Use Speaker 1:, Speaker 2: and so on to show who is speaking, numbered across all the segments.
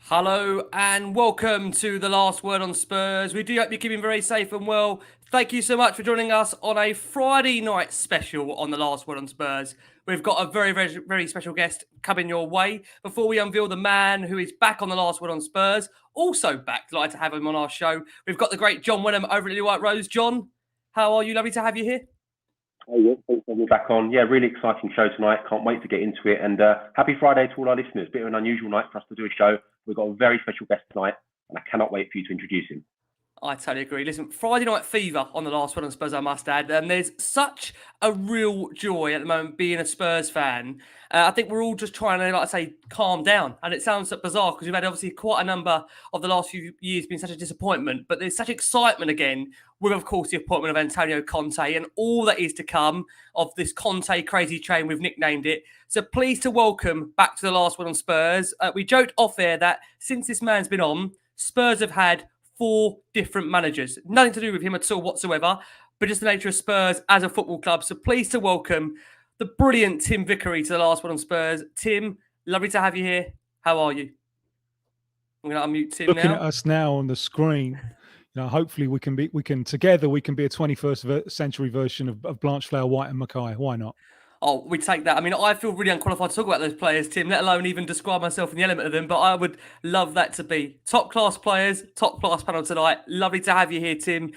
Speaker 1: Hello and welcome to the Last Word on Spurs. We do hope you're keeping very safe and well. Thank you so much for joining us on a Friday night special on the Last Word on Spurs. We've got a very special guest coming your way. Before we unveil the man who is back on the Last Word on Spurs, also back, delighted to have him on our show. We've got the great John Wenham over at Lilywhite Rose. John, how are you? Lovely to have you here.
Speaker 2: Oh, yeah, thanks for having me back on. Yeah, really exciting show tonight. Can't wait to get into it. And happy Friday to all our listeners. Bit of an unusual night for us to do a show. We've got a very special guest tonight, and I cannot wait for you to introduce him.
Speaker 1: I totally agree. Listen, Friday night fever on the Last One on Spurs, I must add. There's such a real joy at the moment being a Spurs fan. I think we're all just trying to, like I say, calm down. And it sounds bizarre because we've had obviously quite a number of the last few years been such a disappointment. But there's such excitement again with, of course, the appointment of Antonio Conte and all that is to come of this Conte crazy train, we've nicknamed it. So pleased to welcome back to the Last One on Spurs. We joked off air that since this man's been on, Spurs have had 4 different managers. Nothing to do with him at all whatsoever, but just the nature of Spurs as a football club. So pleased to welcome the brilliant Tim Vickery to the Last One on Spurs. Tim, lovely to have you here. How are you? I'm going to unmute Tim
Speaker 3: Looking
Speaker 1: now.
Speaker 3: at us now on the screen, hopefully we can be a 21st century version of Blanchflower, White and Mackay. Why not?
Speaker 1: Oh, we take that. I mean, I feel really unqualified to talk about those players, Tim, let alone even describe myself in the element of them. But I would love that to be top-class players, top-class panel tonight. Lovely to have you here, Tim.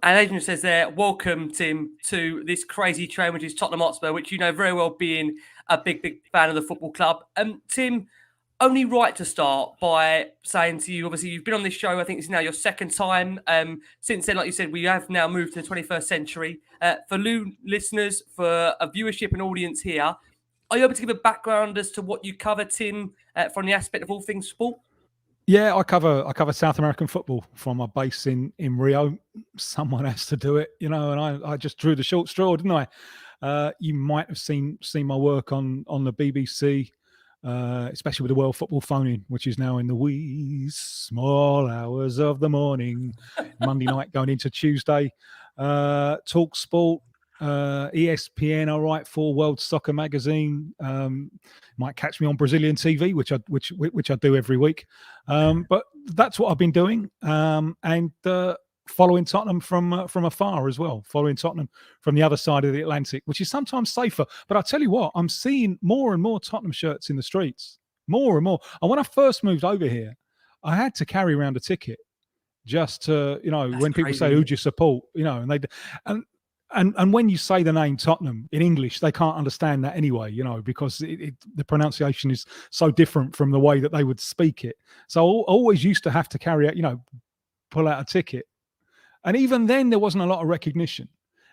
Speaker 1: And Adrian says there, welcome, Tim, to this crazy train, which is Tottenham Hotspur, which you know very well being a big fan of the football club. Tim, only right to start by saying to you, obviously, you've been on this show. I think this is now your second time. Since then, like you said, we have now moved to the 21st century. For new listeners, for a viewership and audience here, are you able to give a background as to what you cover, Tim, from the aspect of all things sport?
Speaker 3: Yeah, I cover South American football from my base in Rio. Someone has to do it, and I just drew the short straw, didn't I? You might have seen my work on the BBC. Especially with the World Football Phone-In, which is now in the wee small hours of the morning, Monday night going into Tuesday. Talk Sport, ESPN, I write for World Soccer Magazine. Might catch me on Brazilian TV, which I do every week. But that's what I've been doing, and following Tottenham from afar as well, following Tottenham from the other side of the Atlantic, which is sometimes safer. But I tell you what, I'm seeing more and more Tottenham shirts in the streets, more and more. And when I first moved over here, I had to carry around a ticket just to,
Speaker 1: That's
Speaker 3: when people
Speaker 1: crazy.
Speaker 3: say, who do you support? And when you say the name Tottenham in English, they can't understand that anyway, because the pronunciation is so different from the way that they would speak it. So I always used to have to carry out, pull out a ticket. And even then, there wasn't a lot of recognition.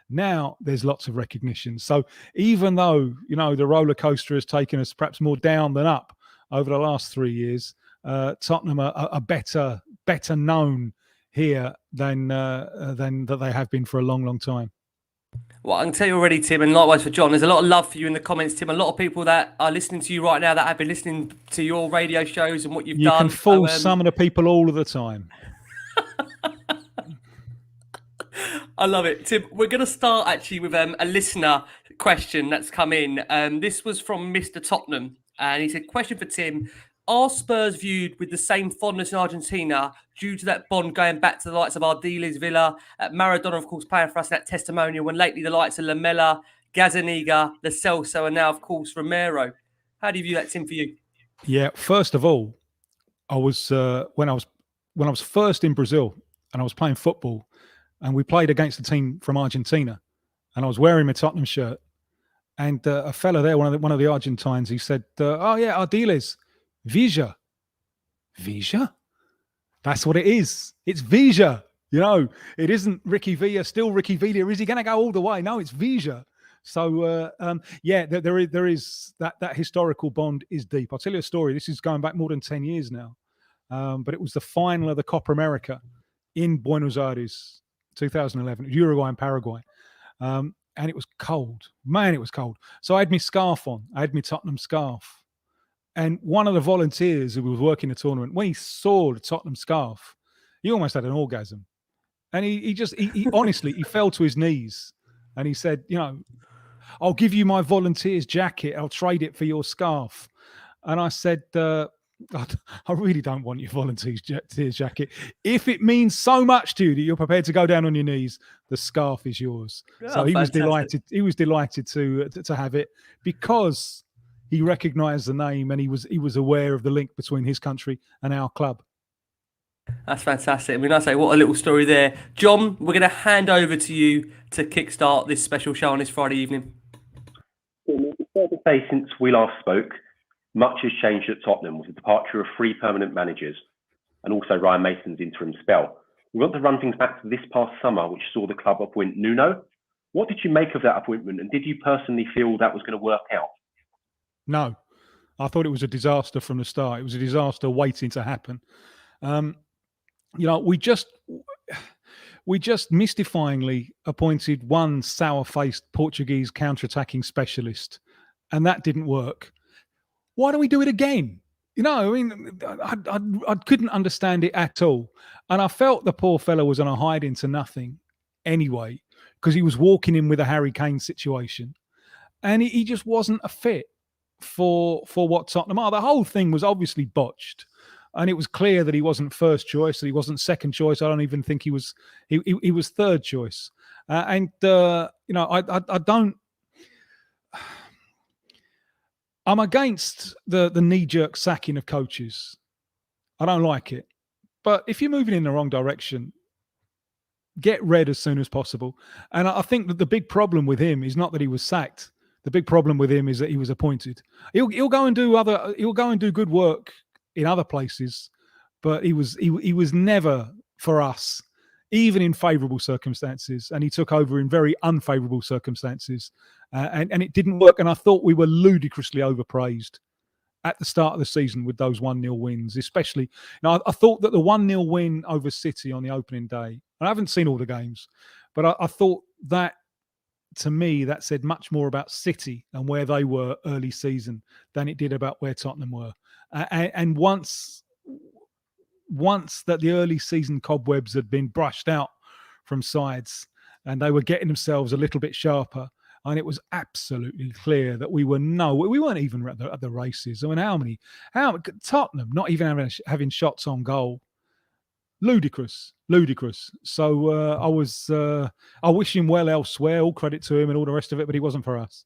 Speaker 3: Now there's lots of recognition. So even though, the roller coaster has taken us perhaps more down than up over the last 3 years, Tottenham are better known here than that they have been for a long time.
Speaker 1: Well, I can tell you already, Tim, and likewise for John, there's a lot of love for you in the comments, Tim. A lot of people that are listening to you right now that have been listening to your radio shows and what you've done.
Speaker 3: You can fool some of the people all of the time.
Speaker 1: I love it. Tim, we're going to start actually with a listener question that's come in. This was from Mr. Tottenham, and he said, question for Tim. Are Spurs viewed with the same fondness in Argentina due to that bond going back to the likes of Ardiles, Villa, Maradona, of course, playing for us in that testimonial, when lately the likes of Lamela, Gazzaniga, Lo Celso, and now, of course, Romero? How do you view that, Tim, for you?
Speaker 3: Yeah, first of all, I was when I was first in Brazil and I was playing football, and we played against a team from Argentina, and I was wearing my Tottenham shirt, and a fella there, one of the Argentines, he said, "Oh yeah, Ardiles, Vija." Vija? That's what it is. It's Vija. It isn't Ricky Villa, still Ricky Villa. Is he going to go all the way? No, it's Vija. So, there is that historical bond is deep. I'll tell you a story. This is going back more than 10 years now. But it was the final of the Copa America in Buenos Aires, 2011, Uruguay and Paraguay. And it was cold. Man, it was cold. So I had my scarf on. I had my Tottenham scarf. And one of the volunteers who was working the tournament, when he saw the Tottenham scarf, he almost had an orgasm. And he honestly, he fell to his knees and he said, I'll give you my volunteer's jacket. I'll trade it for your scarf. And I said, I really don't want your volunteers jacket. If it means so much to you that you're prepared to go down on your knees, the scarf is yours. So he was delighted. He was delighted to have it because he recognised the name and he was aware of the link between his country and our club.
Speaker 1: That's fantastic. I mean, I say, what a little story there. John, we're going to hand over to you to kickstart this special show on this Friday evening.
Speaker 2: It's fair to say, since we last spoke, much has changed at Tottenham with the departure of 3 permanent managers and also Ryan Mason's interim spell. We want to run things back to this past summer, which saw the club appoint Nuno. What did you make of that appointment, and did you personally feel that was going to work out?
Speaker 3: No, I thought it was a disaster from the start. It was a disaster waiting to happen. We just mystifyingly appointed one sour-faced Portuguese counter-attacking specialist, and that didn't work. Why don't we do it again? I mean, I couldn't understand it at all. And I felt the poor fellow was on a hide into nothing anyway, because he was walking in with a Harry Kane situation. And he just wasn't a fit for what Tottenham are. The whole thing was obviously botched. And it was clear that he wasn't first choice, that he wasn't second choice. I don't even think he was third choice. I don't... I'm against the knee-jerk sacking of coaches. I don't like it. But if you're moving in the wrong direction, get rid as soon as possible. And I think that the big problem with him is not that he was sacked. The big problem with him is that he was appointed. He'll go and do good work in other places, but he was never for us, even in favourable circumstances. And he took over in very unfavourable circumstances. And it didn't work. And I thought we were ludicrously overpraised at the start of the season with those 1-0 wins, especially. Now, I thought that the 1-0 win over City on the opening day, and I haven't seen all the games, but I thought that, to me, that said much more about City and where they were early season than it did about where Tottenham were. And once that the early season cobwebs had been brushed out from sides and they were getting themselves a little bit sharper, and it was absolutely clear that we weren't even at the races. I mean, how Tottenham not even having shots on goal? Ludicrous. So I wish him well elsewhere. All credit to him and all the rest of it, but he wasn't for us.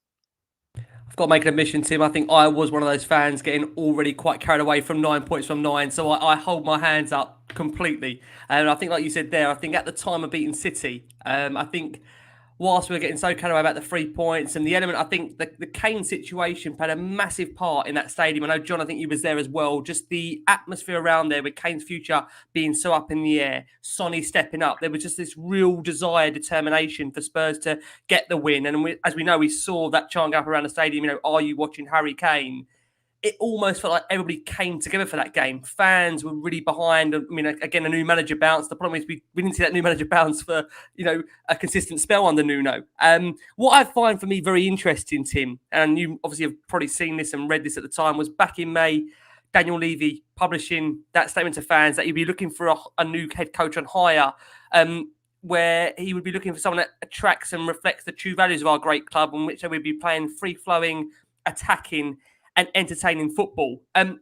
Speaker 1: I've got to make an admission, Tim. I think I was one of those fans getting already quite carried away from 9 points from 9. So I hold my hands up completely. And I think, like you said there, I think at the time of beating City, I think whilst we were getting so carried away about the 3 points and the element, I think the Kane situation played a massive part in that stadium. I know, John, I think you was there as well. Just the atmosphere around there with Kane's future being so up in the air, Sonny stepping up. There was just this real desire, determination for Spurs to get the win. And as we know, we saw that chant go up around the stadium, are you watching Harry Kane? It almost felt like everybody came together for that game. Fans were really behind. I mean, again, a new manager bounce. The problem is we didn't see that new manager bounce for, a consistent spell under Nuno. What I find for me very interesting, Tim, and you obviously have probably seen this and read this at the time, was back in May, Daniel Levy publishing that statement to fans that he'd be looking for a new head coach on hire, where he would be looking for someone that attracts and reflects the true values of our great club, in which they would be playing free-flowing, attacking, and entertaining football.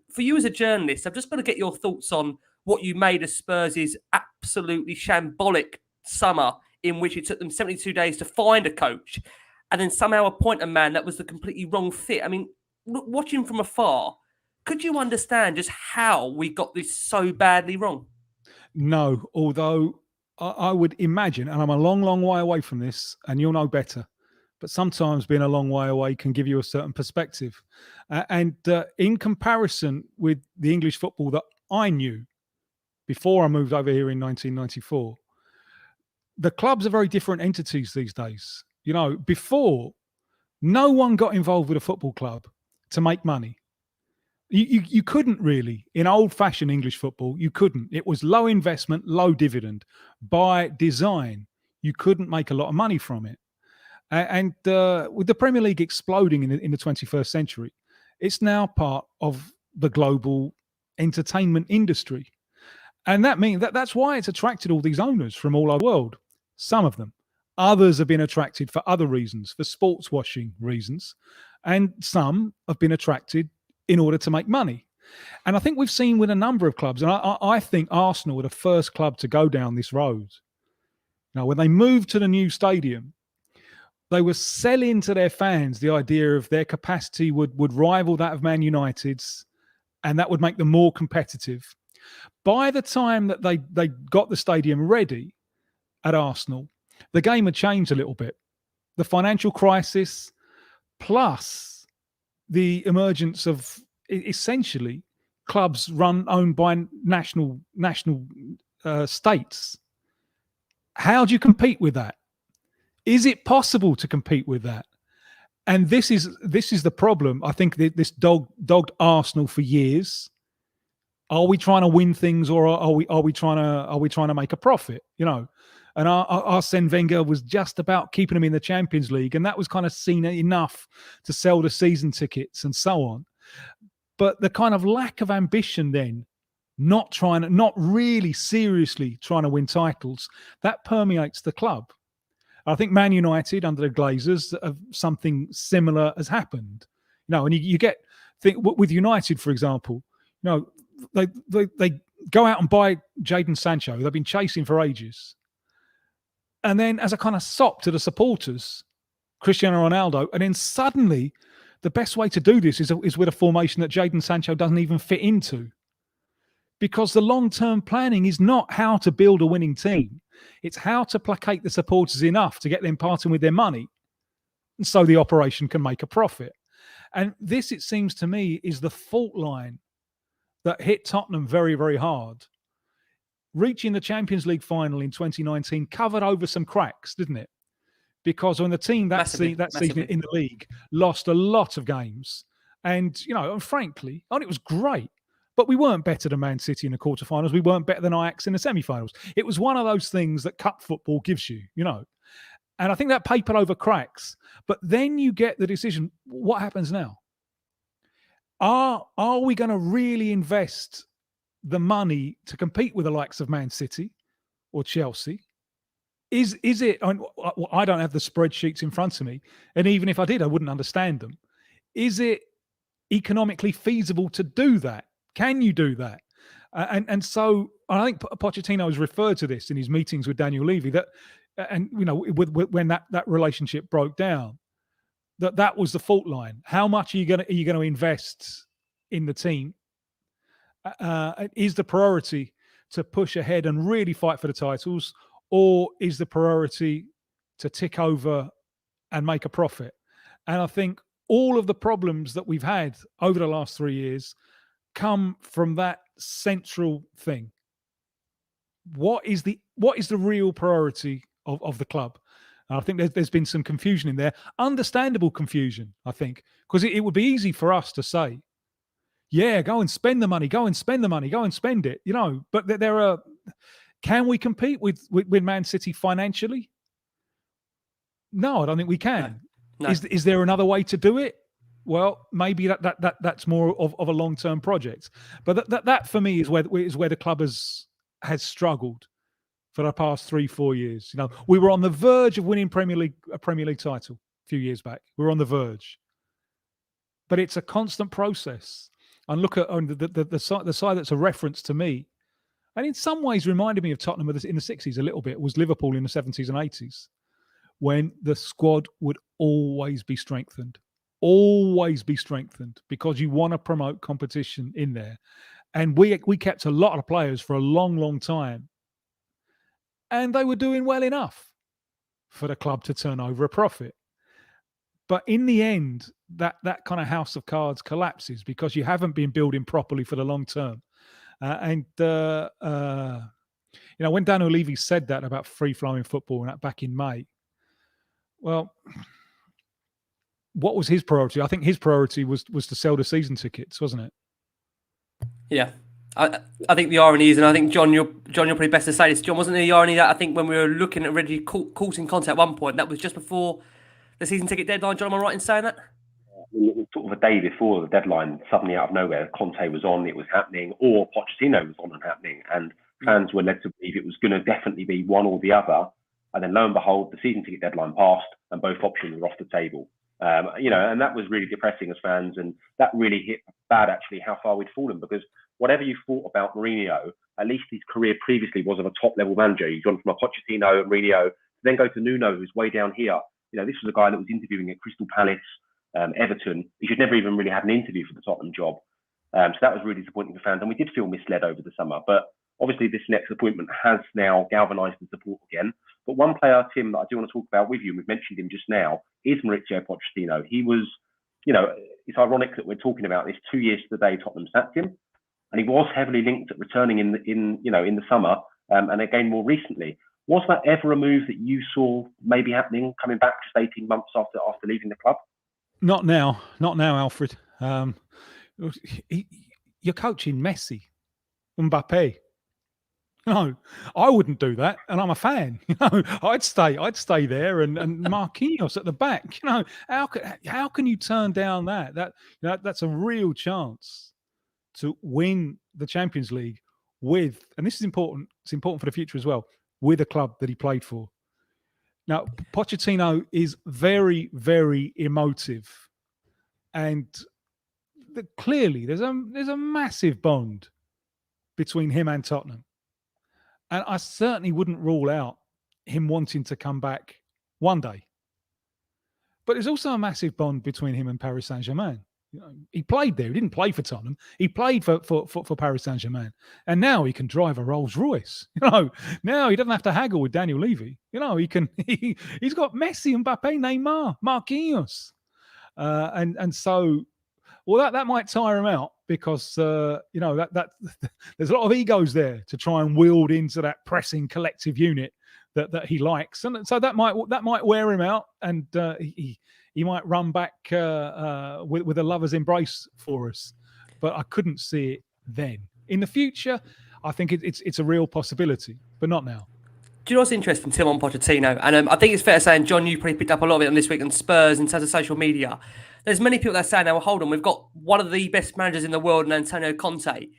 Speaker 1: For you as a journalist, I've just got to get your thoughts on what you made of Spurs' absolutely shambolic summer, in which it took them 72 days to find a coach and then somehow appoint a man that was the completely wrong fit. I mean, watching from afar, could you understand just how we got this so badly wrong?
Speaker 3: No, although I would imagine, and I'm a long, long way away from this, and you'll know better, but sometimes being a long way away can give you a certain perspective. And in comparison with the English football that I knew before I moved over here in 1994, the clubs are very different entities these days. Before, no one got involved with a football club to make money. You couldn't really. In old-fashioned English football, you couldn't. It was low investment, low dividend. By design, you couldn't make a lot of money from it. And with the Premier League exploding in the 21st century, it's now part of the global entertainment industry. And that's why it's attracted all these owners from all over the world. Some of them. Others have been attracted for other reasons, for sports washing reasons. And some have been attracted in order to make money. And I think we've seen with a number of clubs, and I think Arsenal were the first club to go down this road. Now, when they moved to the new stadium, they were selling to their fans the idea of their capacity would rival that of Man United's, and that would make them more competitive. By the time that they got the stadium ready at Arsenal, the game had changed a little bit. The financial crisis, plus the emergence of essentially clubs owned by national states. How do you compete with that? Is it possible to compete with that? And this is the problem. I think this dogged Arsenal for years. Are we trying to win things, or are we trying to make a profit? You know, and Arsene Wenger was just about keeping them in the Champions League, and that was kind of seen enough to sell the season tickets and so on. But the kind of lack of ambition, then, not really seriously trying to win titles, that permeates the club. I think Man United under the Glazers, something similar has happened. You know, and you think with United, for example, you know, they go out and buy Jadon Sancho. They've been chasing for ages. And then as a kind of sop to the supporters, Cristiano Ronaldo, and then suddenly the best way to do this is with a formation that Jadon Sancho doesn't even fit into. Because the long-term planning is not how to build a winning team. It's how to placate the supporters enough to get them parting with their money, and so the operation can make a profit. And this, it seems to me, is the fault line that hit Tottenham very, very hard. Reaching the Champions League final in 2019 covered over some cracks, didn't it? Because when the team that season in the league lost a lot of games, and, you know, and frankly, it was great. But we weren't better than Man City in the quarterfinals. We weren't better than Ajax in the semi-finals. It was one of those things that cup football gives you, you know. And I think that papered over cracks. But then you get the decision, what happens now? Are we going to really invest the money to compete with the likes of Man City or Chelsea? Is it, I don't have the spreadsheets in front of me. And even if I did, I wouldn't understand them. Is it economically feasible to do that? Can you do that? And so I think Pochettino has referred to this in his meetings with Daniel Levy, that, and you know, when that relationship broke down, that was the fault line. How much are you going to invest in the team? Is the priority to push ahead and really fight for the titles, or is the priority to tick over and make a profit? And I think all of the problems that we've had over the last 3 years come from that central thing. What is the real priority of the club? And I think there's been some confusion in there, understandable confusion, I think, because it would be easy for us to say, yeah, go and spend the money, go and spend the money, go and spend it, you know. But can we compete with Man City financially? No, I don't think we can. No. Is there another way to do it? Well, maybe that's more of a long-term project. But that for me is where the club has struggled for the past 3-4 years. You know, we were on the verge of winning a Premier League title a few years back. We were on the verge. But it's a constant process. And look at the side that's a reference to me, and in some ways reminded me of Tottenham in the 60s a little bit, was Liverpool in the 70s and 80s, when the squad would always be strengthened. Always be strengthened, because you want to promote competition in there. And we kept a lot of players for a long, long time, and they were doing well enough for the club to turn over a profit. But in the end, that kind of house of cards collapses because you haven't been building properly for the long term. You know, when Daniel Levy said that about free-flowing football back in May, well, what was his priority? I think his priority was to sell the season tickets, wasn't it?
Speaker 1: Yeah. I think the irony is, and I think John, you're probably best to say this. John, wasn't the irony that I think when we were looking at already courting contact at one point, that was just before the season ticket deadline? John, am I right in saying that?
Speaker 2: It was sort of a day before the deadline, suddenly out of nowhere, Conte was on, it was happening, or Pochettino was on and happening, and fans were led to believe it was going to definitely be one or the other. And then lo and behold, the season ticket deadline passed, and both options were off the table. And that was really depressing as fans, and that really hit bad actually how far we'd fallen, because whatever you thought about Mourinho, at least his career previously was of a top level manager. He's gone from a Pochettino and Mourinho to then go to Nuno, who's way down here. This was a guy that was interviewing at Crystal Palace, Everton. He should never even really had an interview for the Tottenham job. So that was really disappointing for fans, and we did feel misled over the summer. But obviously this next appointment has now galvanised the support again. But one player, Tim, that I do want to talk about with you, and we've mentioned him just now, is Maurizio Pochettino. He was, it's ironic that we're talking about this 2 years to the day Tottenham sacked him, and he was heavily linked at returning in the summer, and again more recently. Was that ever a move that you saw maybe happening, coming back just 18 months after leaving the club?
Speaker 3: Not now, Alfred. You're coaching Messi, Mbappe. I wouldn't do that, and I'm a fan. I'd stay there, and Marquinhos at the back. How can you turn down that? That's a real chance to win the Champions League with, and this is important. It's important for the future as well, with a club that he played for. Now, Pochettino is very, very emotive, and clearly there's a massive bond between him and Tottenham. And I certainly wouldn't rule out him wanting to come back one day. But there's also a massive bond between him and Paris Saint-Germain. He played there. He didn't play for Tottenham. He played for Paris Saint-Germain. And now he can drive a Rolls Royce. Now he doesn't have to haggle with Daniel Levy. He can. He's got Messi, Mbappe, Neymar, Marquinhos, and so. Well, that might tire him out, because that there's a lot of egos there to try and wield into that pressing collective unit that he likes, and so that might wear him out, and he might run back with a lover's embrace for us. But I couldn't see it then. In the future, I think it's a real possibility, but not now.
Speaker 1: Do you know what's interesting, Tim, on Pochettino? And I think it's fair to say, and John, you probably picked up a lot of it on this week on Spurs in terms of social media. There's many people that are saying, now, well, hold on, we've got one of the best managers in the world in Antonio Conte,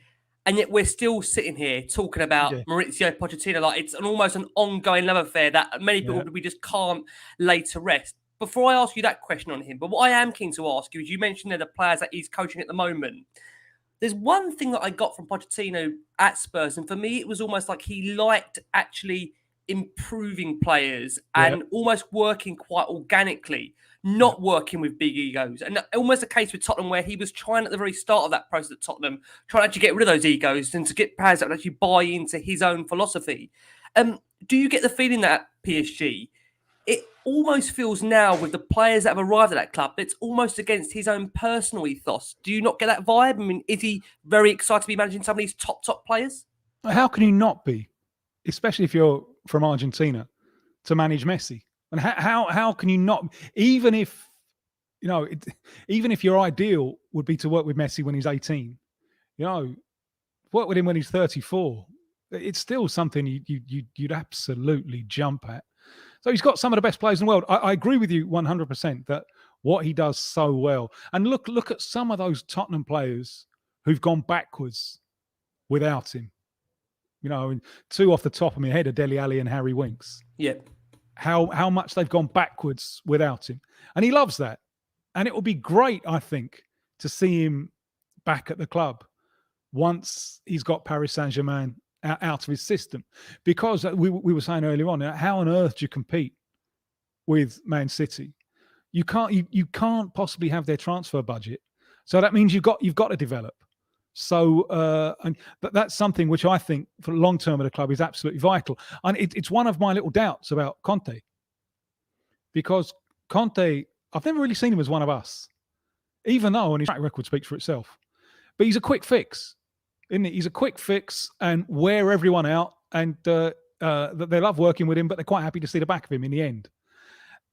Speaker 1: and yet we're still sitting here talking about Maurizio Pochettino like it's almost an ongoing love affair that many people we just can't lay to rest. Before I ask you that question on him, but what I am keen to ask you is, you mentioned there the players that he's coaching at the moment. There's one thing that I got from Pochettino at Spurs, and for me, it was almost like he liked actually improving players and almost working quite organically, not working with big egos. And almost a case with Tottenham where he was trying at the very start of that process at Tottenham, trying to actually get rid of those egos and to get players that would actually buy into his own philosophy. Do you get the feeling that PSG, it almost feels now with the players that have arrived at that club, it's almost against his own personal ethos? Do you not get that vibe? I mean, is he very excited to be managing some of these top players?
Speaker 3: How can you not be? Especially if you're from Argentina, to manage Messi. And how can you not, even if your ideal would be to work with Messi when he's 18, work with him when he's 34, it's still something you'd absolutely jump at. So he's got some of the best players in the world. I agree with you 100% that what he does so well. And look at some of those Tottenham players who've gone backwards without him. And two off the top of my head are Dele Alli and Harry Winks.
Speaker 1: Yeah.
Speaker 3: How much they've gone backwards without him. And he loves that. And it will be great, I think, to see him back at the club once he's got Paris Saint-Germain out of his system. Because we were saying earlier on, how on earth do you compete with Man City? You can't possibly have their transfer budget. So that means you've got to develop. So, and that's something which I think for long term at the club is absolutely vital. And it's one of my little doubts about Conte. Because Conte, I've never really seen him as one of us, even though his track record speaks for itself. But he's a quick fix, isn't he? He's a quick fix and wear everyone out. And they love working with him, but they're quite happy to see the back of him in the end.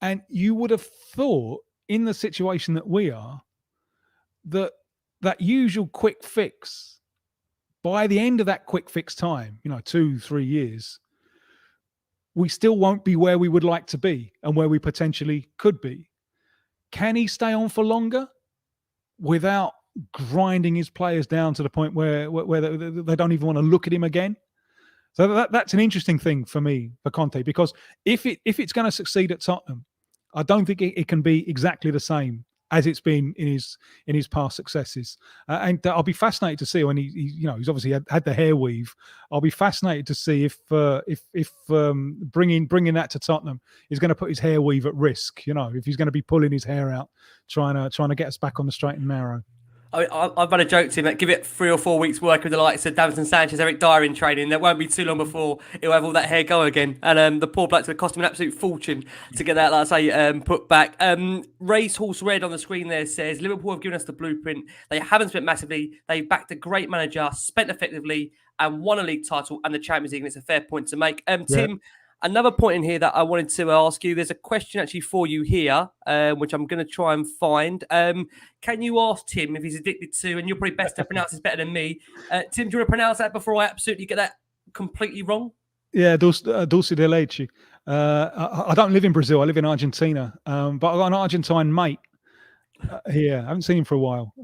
Speaker 3: And you would have thought, in the situation that we are, that usual quick fix, by the end of that quick fix time, 2-3 years, we still won't be where we would like to be and where we potentially could be. Can he stay on for longer without grinding his players down to the point where they don't even want to look at him again? So that's an interesting thing for me, for Conte, because if it's going to succeed at Tottenham, I don't think it can be exactly the same as it's been in his past successes. And I'll be fascinated to see when he's obviously had the hair weave. I'll be fascinated to see if bringing that to Tottenham is going to put his hair weave at risk. If he's going to be pulling his hair out, trying to get us back on the straight and narrow.
Speaker 1: I've had a joke to him that give it 3 or 4 weeks work with the likes of Davinson Sanchez, Eric Dyer in training. There won't be too long before he'll have all that hair go again. And the poor bloke's going to cost him an absolute fortune to get that, like I say, put back. Racehorse Red on the screen there says, Liverpool have given us the blueprint. They haven't spent massively. They've backed a great manager, spent effectively, and won a league title and the Champions League. And it's a fair point to make. Tim, another point in here that I wanted to ask you, there's a question actually for you here, which I'm going to try and find. Can you ask Tim if he's addicted to, and you're probably best to pronounce this better than me. Tim, do you want to pronounce that before I absolutely get that completely wrong?
Speaker 3: Yeah, dulce de leche. I don't live in Brazil. I live in Argentina. But I've got an Argentine mate here. I haven't seen him for a while.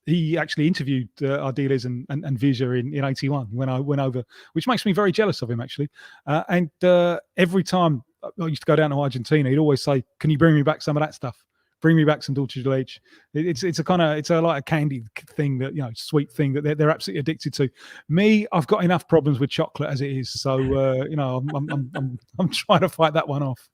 Speaker 3: He actually interviewed Ardiles and Vija in 81 when I went over, which makes me very jealous of him, actually. And every time I used to go down to Argentina, he'd always say, "Can you bring me back some of that stuff? Bring me back some dulce de leche." It's like a candy thing that, sweet thing that they're absolutely addicted to. Me, I've got enough problems with chocolate as it is, so I'm trying to fight that one off.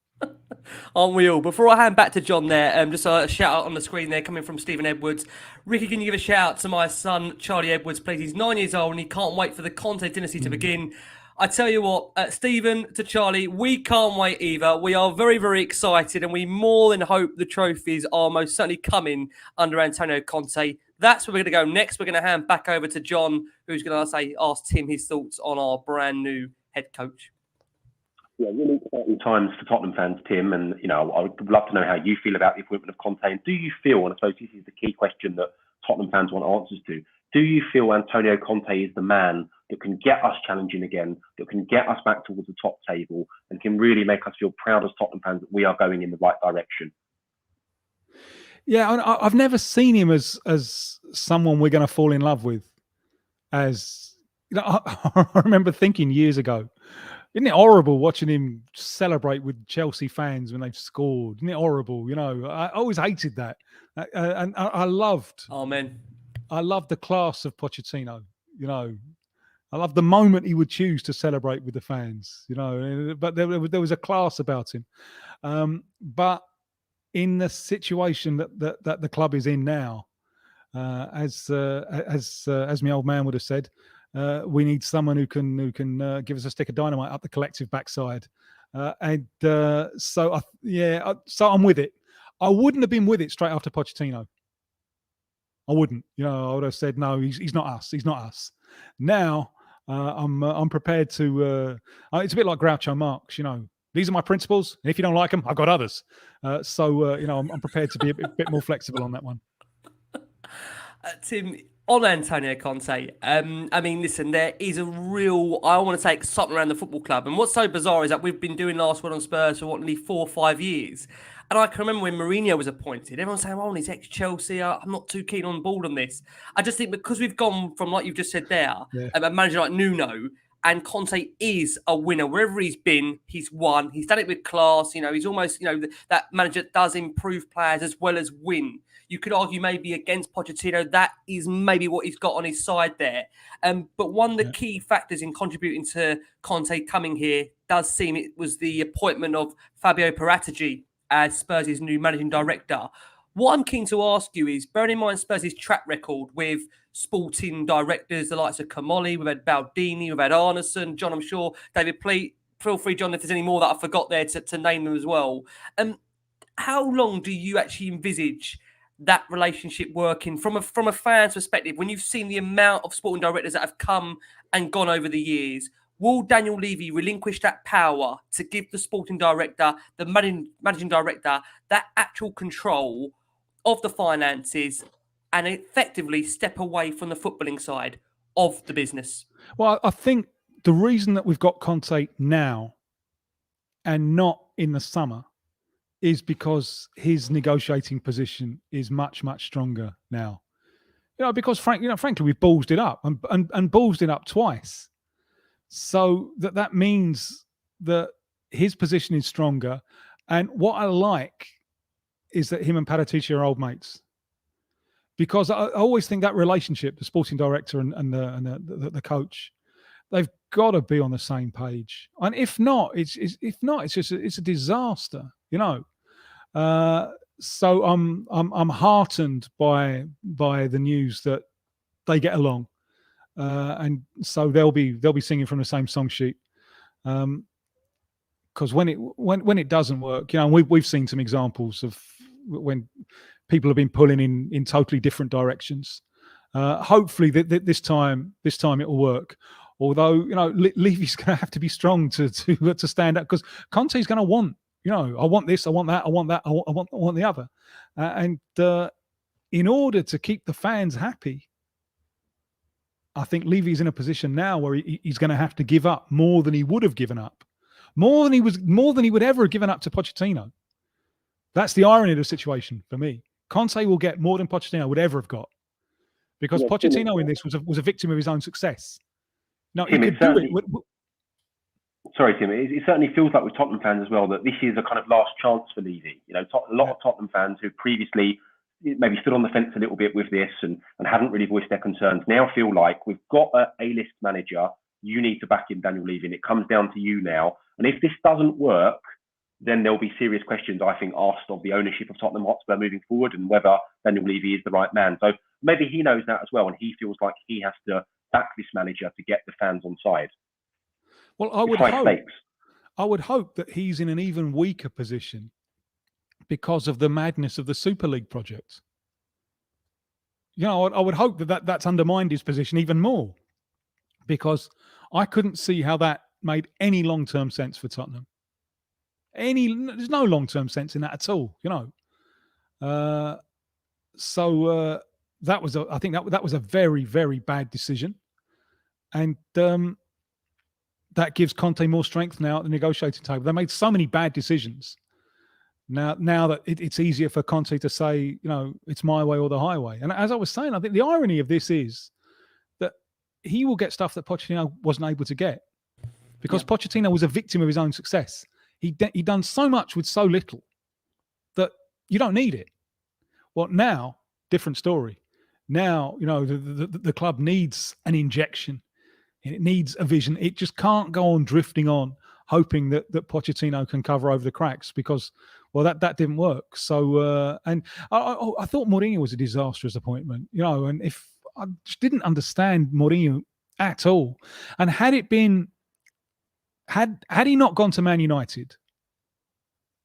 Speaker 1: Aren't we all? Before I hand back to John there, just a shout out on the screen there coming from Stephen Edwards. Ricky, can you give a shout out to my son, Charlie Edwards, please? He's 9 years old and he can't wait for the Conte dynasty to begin. I tell you what, Stephen to Charlie, we can't wait either. We are very, very excited and we more than hope the trophies are most certainly coming under Antonio Conte. That's where we're going to go next. We're going to hand back over to John, who's going to ask Tim his thoughts on our brand new head coach.
Speaker 2: Yeah, really exciting times for Tottenham fans, Tim. And, I would love to know how you feel about the appointment of Conte. And do you feel, and I suppose this is the key question that Tottenham fans want answers to, do you feel Antonio Conte is the man that can get us challenging again, that can get us back towards the top table and can really make us feel proud as Tottenham fans that we are going in the right direction?
Speaker 3: Yeah, I've never seen him as someone we're going to fall in love with. As I remember thinking years ago, isn't it horrible watching him celebrate with Chelsea fans when they've scored? Isn't it horrible? I always hated that, and I loved.
Speaker 1: Amen.
Speaker 3: I loved the class of Pochettino. I loved the moment he would choose to celebrate with the fans. But there was a class about him. But in the situation that the club is in now, as my old man would have said, we need someone who can give us a stick of dynamite up the collective backside, so I'm with it. I wouldn't have been with it straight after Pochettino. I wouldn't. I would have said no. He's not us. He's not us. Now I'm prepared to. It's a bit like Groucho Marx. These are my principles, and if you don't like them, I've got others. I'm prepared to be a bit more flexible on that one.
Speaker 1: Tim, on Antonio Conte, listen, there is a real, I want to say, excitement around the football club. And what's so bizarre is that we've been doing Last Word on Spurs for nearly 4 or 5 years. And I can remember when Mourinho was appointed, everyone saying, "Oh, he's ex-Chelsea. I'm not too keen on board on this." I just think because we've gone from, like you've just said there, a manager like Nuno, and Conte is a winner. Wherever he's been, he's won. He's done it with class. He's almost, that manager that does improve players as well as win. You could argue maybe against Pochettino, that is maybe what he's got on his side there. But one of the key factors in contributing to Conte coming here does seem it was the appointment of Fabio Paratici as Spurs' new managing director. What I'm keen to ask you is, bearing in mind Spurs' track record with sporting directors, the likes of Kamoli, we've had Baldini, we've had Arneson, John, I'm sure, David Pleat, feel free, John, if there's any more that I forgot there to name them as well. How long do you actually envisage that relationship working from a fan's perspective? When you've seen the amount of sporting directors that have come and gone over the years, will Daniel Levy relinquish that power to give the sporting director, the managing director, that actual control of the finances and effectively step away from the footballing side of the business?
Speaker 3: Well, I think the reason that we've got Conte now and not in the summer is because his negotiating position is much, much stronger now. Because frankly, we've ballsed it up and ballsed it up twice. So that means that his position is stronger And what I like is that him and Paratici are old mates. Because I always think that relationship, the sporting director and the coach, they've got to be on the same page. And if not, it's a disaster, you know. So I'm heartened by the news that they get along, and so they'll be singing from the same song sheet. Because when it doesn't work, you know, we've seen some examples of when people have been pulling in totally different directions. Hopefully this time it will work. Although, you know, Levy's going to have to be strong to stand up, because Conte's going to want, you know, I want this, I want that, I want that, I want the other. And in order to keep the fans happy, I think Levy's in a position now where he's going to have to give up more than he would have given up, more than he would ever have given up to Pochettino. That's the irony of the situation for me. Conte will get more than Pochettino would ever have got, because Pochettino in this was a victim of his own success. No, he could do it.
Speaker 2: Sorry, Tim. It certainly feels like with Tottenham fans as well that this is a kind of last chance for Levy. You know, a lot of Tottenham fans who previously maybe stood on the fence a little bit with this and hadn't really voiced their concerns now feel like we've got a A-list manager. You need to back in Daniel Levy, and it comes down to you now. And if this doesn't work, then there'll be serious questions, I think, asked of the ownership of Tottenham Hotspur moving forward and whether Daniel Levy is the right man. So maybe he knows that as well, and he feels like he has to back this manager to get the fans on side.
Speaker 3: Well, I would hope that he's in an even weaker position because of the madness of the Super League project. You know, I would hope that's undermined his position even more, because I couldn't see how that made any long-term sense for Tottenham. There's no long-term sense in that at all, you know. So that was I think that was a very, very bad decision, and that gives Conte more strength now at the negotiating table. They made so many bad decisions. Now that it's easier for Conte to say, you know, it's my way or the highway. And as I was saying, I think the irony of this is that he will get stuff that Pochettino wasn't able to get, because Pochettino was a victim of his own success. He'd done so much with so little that you don't need it. Well, now, different story. Now, you know, the club needs an injection. It needs a vision. It just can't go on drifting on, hoping that Pochettino can cover over the cracks, because, well, that didn't work. So, and I thought Mourinho was a disastrous appointment, you know, and if I just didn't understand Mourinho at all. And had it been, had he not gone to Man United,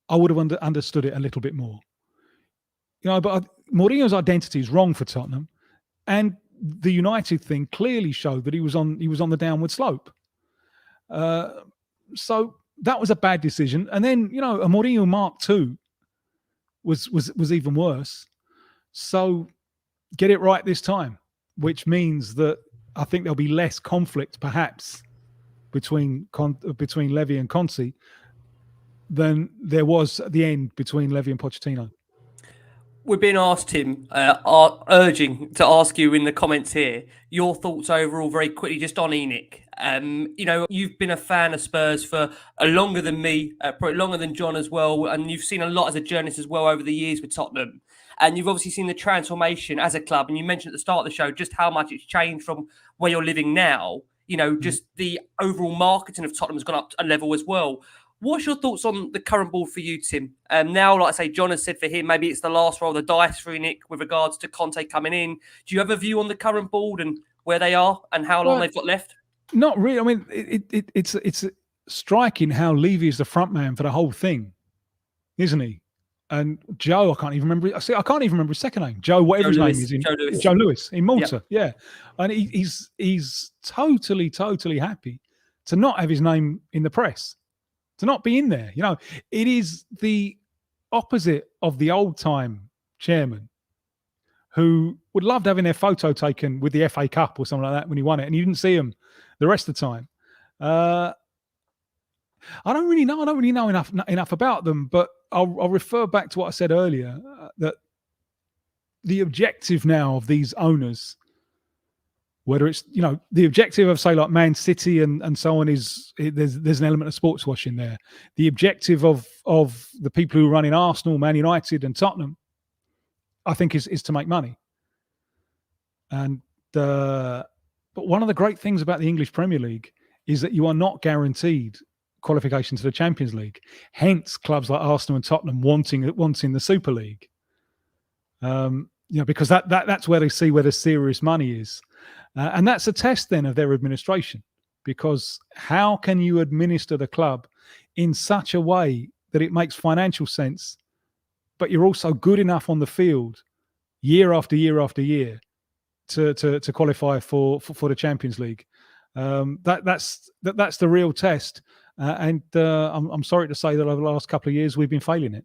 Speaker 3: I would have understood it a little bit more. You know, but Mourinho's identity is wrong for Tottenham, and the United thing clearly showed that he was on the downward slope. So that was a bad decision. And then, you know, a Mourinho Mark II was even worse. So get it right this time, which means that I think there'll be less conflict, perhaps, between Levy and Conte than there was at the end between Levy and Pochettino.
Speaker 1: We're being asked, Tim, urging to ask you in the comments here your thoughts overall very quickly just on ENIC. You know, you've been a fan of Spurs for longer than me, probably longer than John as well, and you've seen a lot as a journalist as well over the years with Tottenham. And you've obviously seen the transformation as a club, and you mentioned at the start of the show just how much it's changed from where you're living now. You know, just the overall marketing of Tottenham has gone up a level as well. What's your thoughts on the current board for you, Tim? Now, like I say, John has said for him, maybe it's the last roll of the dice for ENIC with regards to Conte coming in. Do you have a view on the current board and where they are and how long they've got left?
Speaker 3: Not really. I mean, it's striking how Levy is the front man for the whole thing, isn't he? And Joe, I can't even remember his second name. Joe, whatever his name is. Joe Lewis in Malta. Yeah. And he's totally happy to not have his name in the press, to not be in there. You know, it is the opposite of the old time chairman who would love having their photo taken with the FA Cup or something like that when he won it, and you didn't see him the rest of the time. I don't really know enough about them, but I'll refer back to what I said earlier, that the objective now of these owners Whether it's, the objective of, say, like Man City and so on is there's an element of sports washing there. The objective of the people who run in Arsenal, Man United, and Tottenham, I think, is to make money. And but one of the great things about the English Premier League is that you are not guaranteed qualification to the Champions League. Hence, clubs like Arsenal and Tottenham wanting the Super League. Because that's where they see where the serious money is. And that's a test then of their administration, because how can you administer the club in such a way that it makes financial sense, but you're also good enough on the field year after year after year to qualify for the Champions League? That's the real test. And I'm sorry to say that over the last couple of years we've been failing it.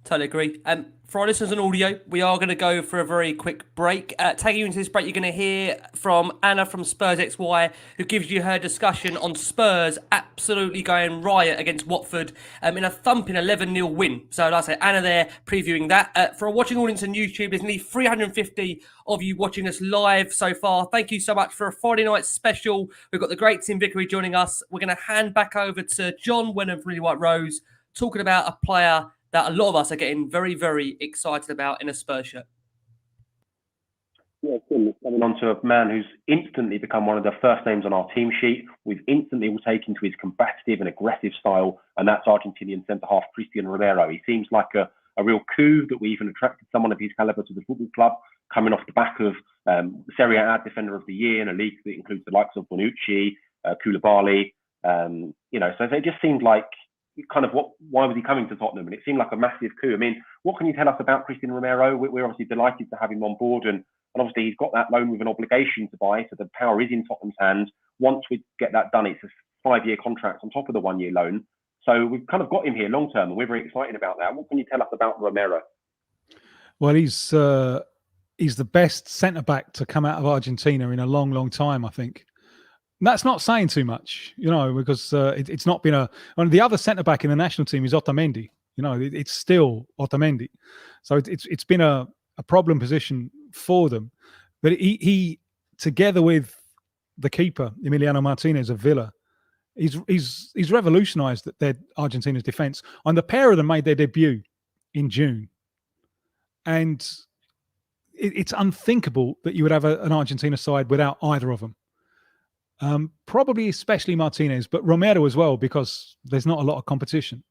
Speaker 1: Totally agree. For our listeners on audio, we are going to go for a very quick break. Taking you into this break, you're going to hear from Anna from Spurs XY, who gives you her discussion on Spurs absolutely going riot against Watford in a thumping 11-0 win. So, like I say, Anna there previewing that. For a watching audience on YouTube, there's nearly 350 of you watching us live so far. Thank you so much for a Friday night special. We've got the great Tim Vickery joining us. We're going to hand back over to John Wenham from Lilywhite Rose, talking about a player that a lot of us are getting very, very excited about in a Spurs shirt.
Speaker 2: Yeah, Tim, coming on to a man who's instantly become one of the first names on our team sheet. We've instantly all taken to his combative and aggressive style, and that's Argentinian centre-half Cristian Romero. He seems like a real coup that we even attracted someone of his calibre to the football club, coming off the back of Serie A Defender of the Year in a league that includes the likes of Bonucci, Koulibaly. So it just seemed like why was he coming to Tottenham? And it seemed like a massive coup. I mean, what can you tell us about Cristian Romero? We're obviously delighted to have him on board, and obviously he's got that loan with an obligation to buy, so the power is in Tottenham's hands. Once we get that done, it's a 5-year contract on top of the 1-year loan. So we've kind of got him here long term, and we're very excited about that. What can you tell us about Romero?
Speaker 3: Well, he's the best centre-back to come out of Argentina in a long, long time, I think. That's not saying too much, because it's not been the other centre-back in the national team is Otamendi. It's still Otamendi. So it's been a problem position for them. But he together with the keeper, Emiliano Martinez of Villa, he's revolutionised their Argentina's defence. And the pair of them made their debut in June. And it's unthinkable that you would have an Argentina side without either of them. Probably especially Martinez, but Romero as well, because there's not a lot of competition.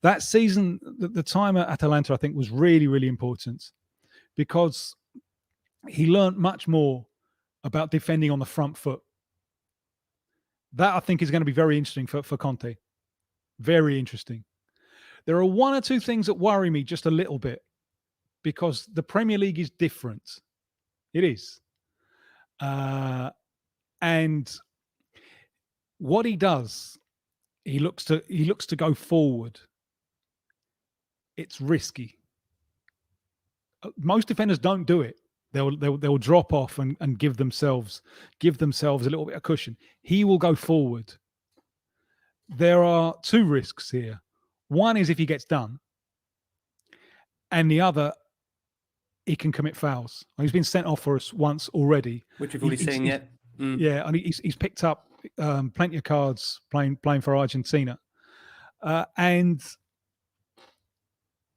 Speaker 3: That season, the time at Atalanta, I think, was really, really important because he learned much more about defending on the front foot. That, I think, is going to be very interesting for Conte. Very interesting. There are one or two things that worry me just a little bit because the Premier League is different. It is. And what he does, he looks to go forward. It's risky. Most defenders don't do it. They'll drop off and give themselves a little bit of cushion. He will go forward. There are two risks here. One is if he gets done, and the other, he can commit fouls. He's been sent off for us once already,
Speaker 1: which we've already seen yet.
Speaker 3: Yeah, and he's picked up plenty of cards playing for Argentina, and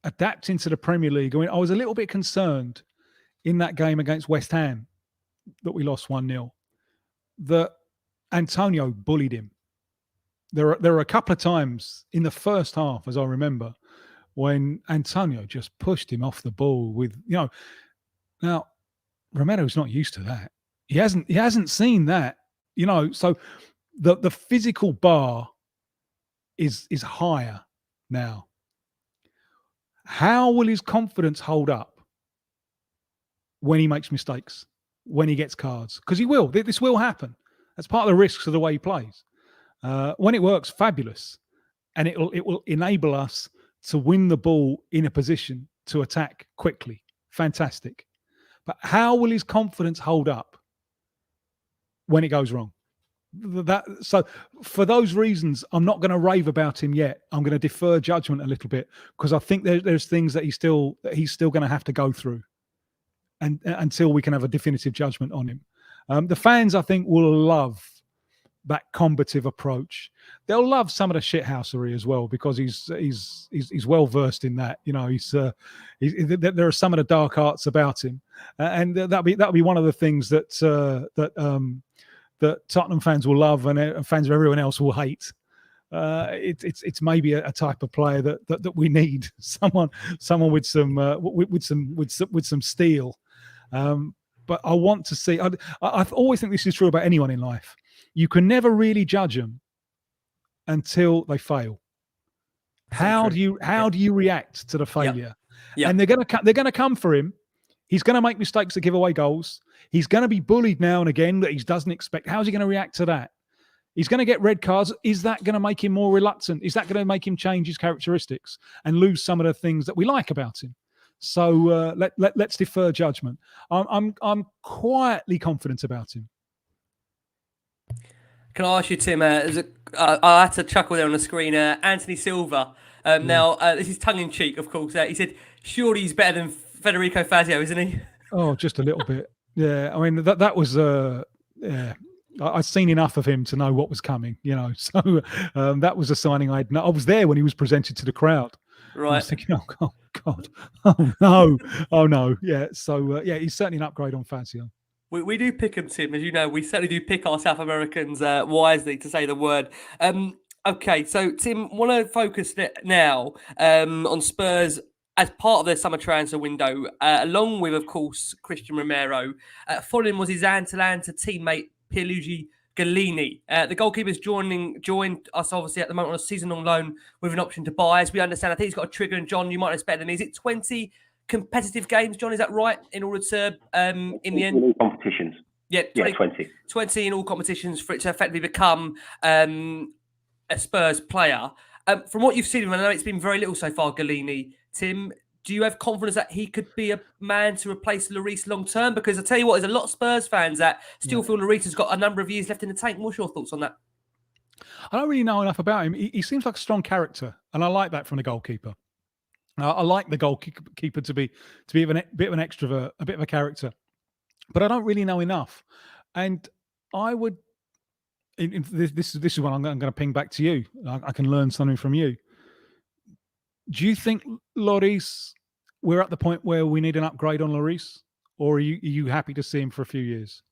Speaker 3: adapting to the Premier League. I mean, I was a little bit concerned in that game against West Ham that we lost 1-0 that Antonio bullied him. There are a couple of times in the first half, as I remember, when Antonio just pushed him off the ball with, now Romero's not used to that. He hasn't seen that, so the physical bar is higher now. How will his confidence hold up when he makes mistakes, when he gets cards? Because he will. This will happen. That's part of the risks of the way he plays. When it works, fabulous. And it will enable us to win the ball in a position to attack quickly. Fantastic. But how will his confidence hold up when it goes wrong? So for those reasons, I'm not going to rave about him yet. I'm going to defer judgment a little bit because I think there's things that he's still going to have to go through, and until we can have a definitive judgment on him. The fans, I think, will love that combative approach. They'll love some of the shithousery as well, because he's well versed in that. You know, there are some of the dark arts about him, and that'll be one of the things that that Tottenham fans will love, and fans of everyone else will hate. It's maybe a type of player that we need, someone with some steel. But I want to see. I always think this is true about anyone in life. You can never really judge them until they fail. How do you react to the failure?
Speaker 1: Yeah.
Speaker 3: And they're gonna come for him. He's going to make mistakes that give away goals. He's going to be bullied now and again that he doesn't expect. How's he going to react to that? He's going to get red cards. Is that going to make him more reluctant? Is that going to make him change his characteristics and lose some of the things that we like about him? So let's defer judgment. I'm quietly confident about him.
Speaker 1: Can I ask you, Tim? I had to chuckle there on the screen. Anthony Silva. Now, this is tongue in cheek, of course. He said, "Surely he's better than Federico Fazio, isn't he?"
Speaker 3: Oh, just a little bit. Yeah, I mean that was yeah. I'd seen enough of him to know what was coming, you know. So that was a signing I was there when he was presented to the crowd.
Speaker 1: Right.
Speaker 3: I was thinking, oh God, oh no, yeah. So yeah, he's certainly an upgrade on Fazio.
Speaker 1: We do pick them, Tim, as you know. We certainly do pick our South Americans wisely, to say the word. Okay, so Tim, want to focus now on Spurs as part of their summer transfer window, along with, of course, Christian Romero. Following was his Atalanta teammate Pierluigi Gallini. The goalkeeper's joined us obviously at the moment on a season-long loan with an option to buy. As we understand, I think he's got a trigger, and John, you might know better than me. Is it 20 competitive games, John? Is that right? In order to, in the end,
Speaker 2: competitions.
Speaker 1: Yeah,
Speaker 2: 20.
Speaker 1: 20 in all competitions for it to effectively become a Spurs player. From what you've seen, and I know it's been very little so far, Gallini, Tim, do you have confidence that he could be a man to replace Lloris long term? Because I tell you what, there's a lot of Spurs fans that still feel Lloris has got a number of years left in the tank. What's your thoughts on that?
Speaker 3: I don't really know enough about him. He seems like a strong character, and I like that from the goalkeeper. I like the goalkeeper to be a bit of an extrovert, a bit of a character, but I don't really know enough. And I would. This is what I'm going to ping back to you. I can learn something from you. Do you think Lloris, we're at the point where we need an upgrade on Lloris, or are you happy to see him for a few years?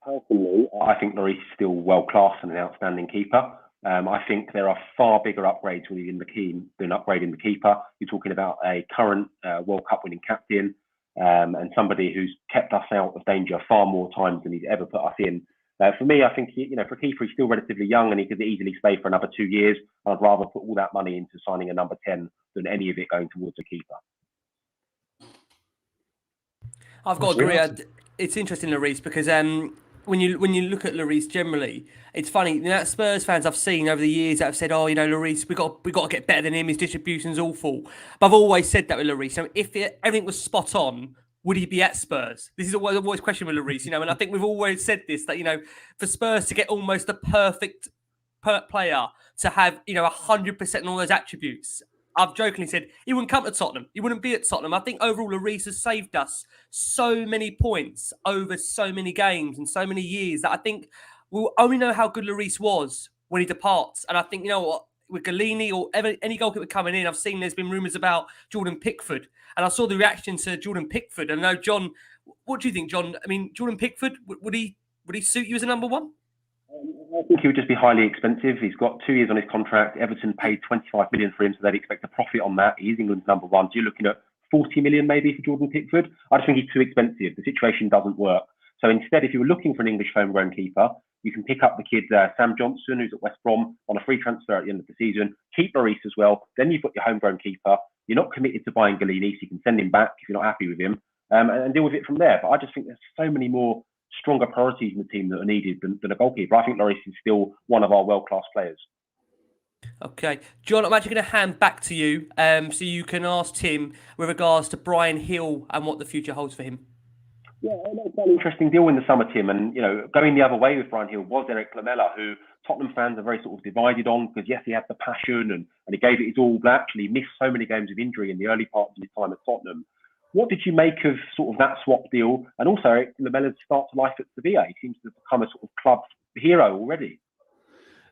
Speaker 2: Personally, I think Lloris is still world class and an outstanding keeper. I think there are far bigger upgrades within the team than upgrading the keeper. You're talking about a current World Cup winning captain and somebody who's kept us out of danger far more times than he's ever put us in. For me, I think, for a keeper, he's still relatively young and he could easily stay for another 2 years. I'd rather put all that money into signing a number 10 than any of it going towards a keeper.
Speaker 1: I've got to agree. It's interesting, Lloris, because when you look at Lloris generally, it's funny. Spurs fans I've seen over the years that have said, "Oh, Lloris, we got to get better than him. His distribution's awful." But I've always said that with Lloris. So if everything was spot on, would he be at Spurs? This is always a question with Lloris, and I think we've always said this, that, for Spurs to get almost the perfect player to have, 100% on all those attributes. I've jokingly said he wouldn't come to Tottenham. He wouldn't be at Tottenham. I think overall Lloris has saved us so many points over so many games and so many years that I think we'll only know how good Lloris was when he departs. And I think, with Gallini or any goalkeeper coming in, I've seen there's been rumours about Jordan Pickford. And I saw the reaction to Jordan Pickford. And I know, John, what do you think, John? I mean, Jordan Pickford, would he suit you as a number one?
Speaker 2: I think he would just be highly expensive. He's got 2 years on his contract. Everton paid 25 million for him, so they'd expect a profit on that. He's England's number one. So you're looking at 40 million maybe for Jordan Pickford. I just think he's too expensive. The situation doesn't work. So instead, if you were looking for an English homegrown keeper, you can pick up the kid Sam Johnson, who's at West Brom, on a free transfer at the end of the season. Keep Lloris as well. Then you've got your homegrown keeper. You're not committed to buying Gallini, so you can send him back if you're not happy with him and deal with it from there. But I just think there's so many more stronger priorities in the team that are needed than a goalkeeper. I think Lloris is still one of our world-class players.
Speaker 1: Okay. John, I'm actually going to hand back to you so you can ask Tim with regards to Brian Hill and what the future holds for him.
Speaker 2: Yeah, that's an interesting deal in the summer, Tim. And, going the other way with Brian Hill was Eric Lamela, who Tottenham fans are very sort of divided on because, yes, he had the passion and he gave it his all, but actually missed so many games of injury in the early parts of his time at Tottenham. What did you make of sort of that swap deal, and also Lamela's start to life at Sevilla? He seems to have become a sort of club hero already.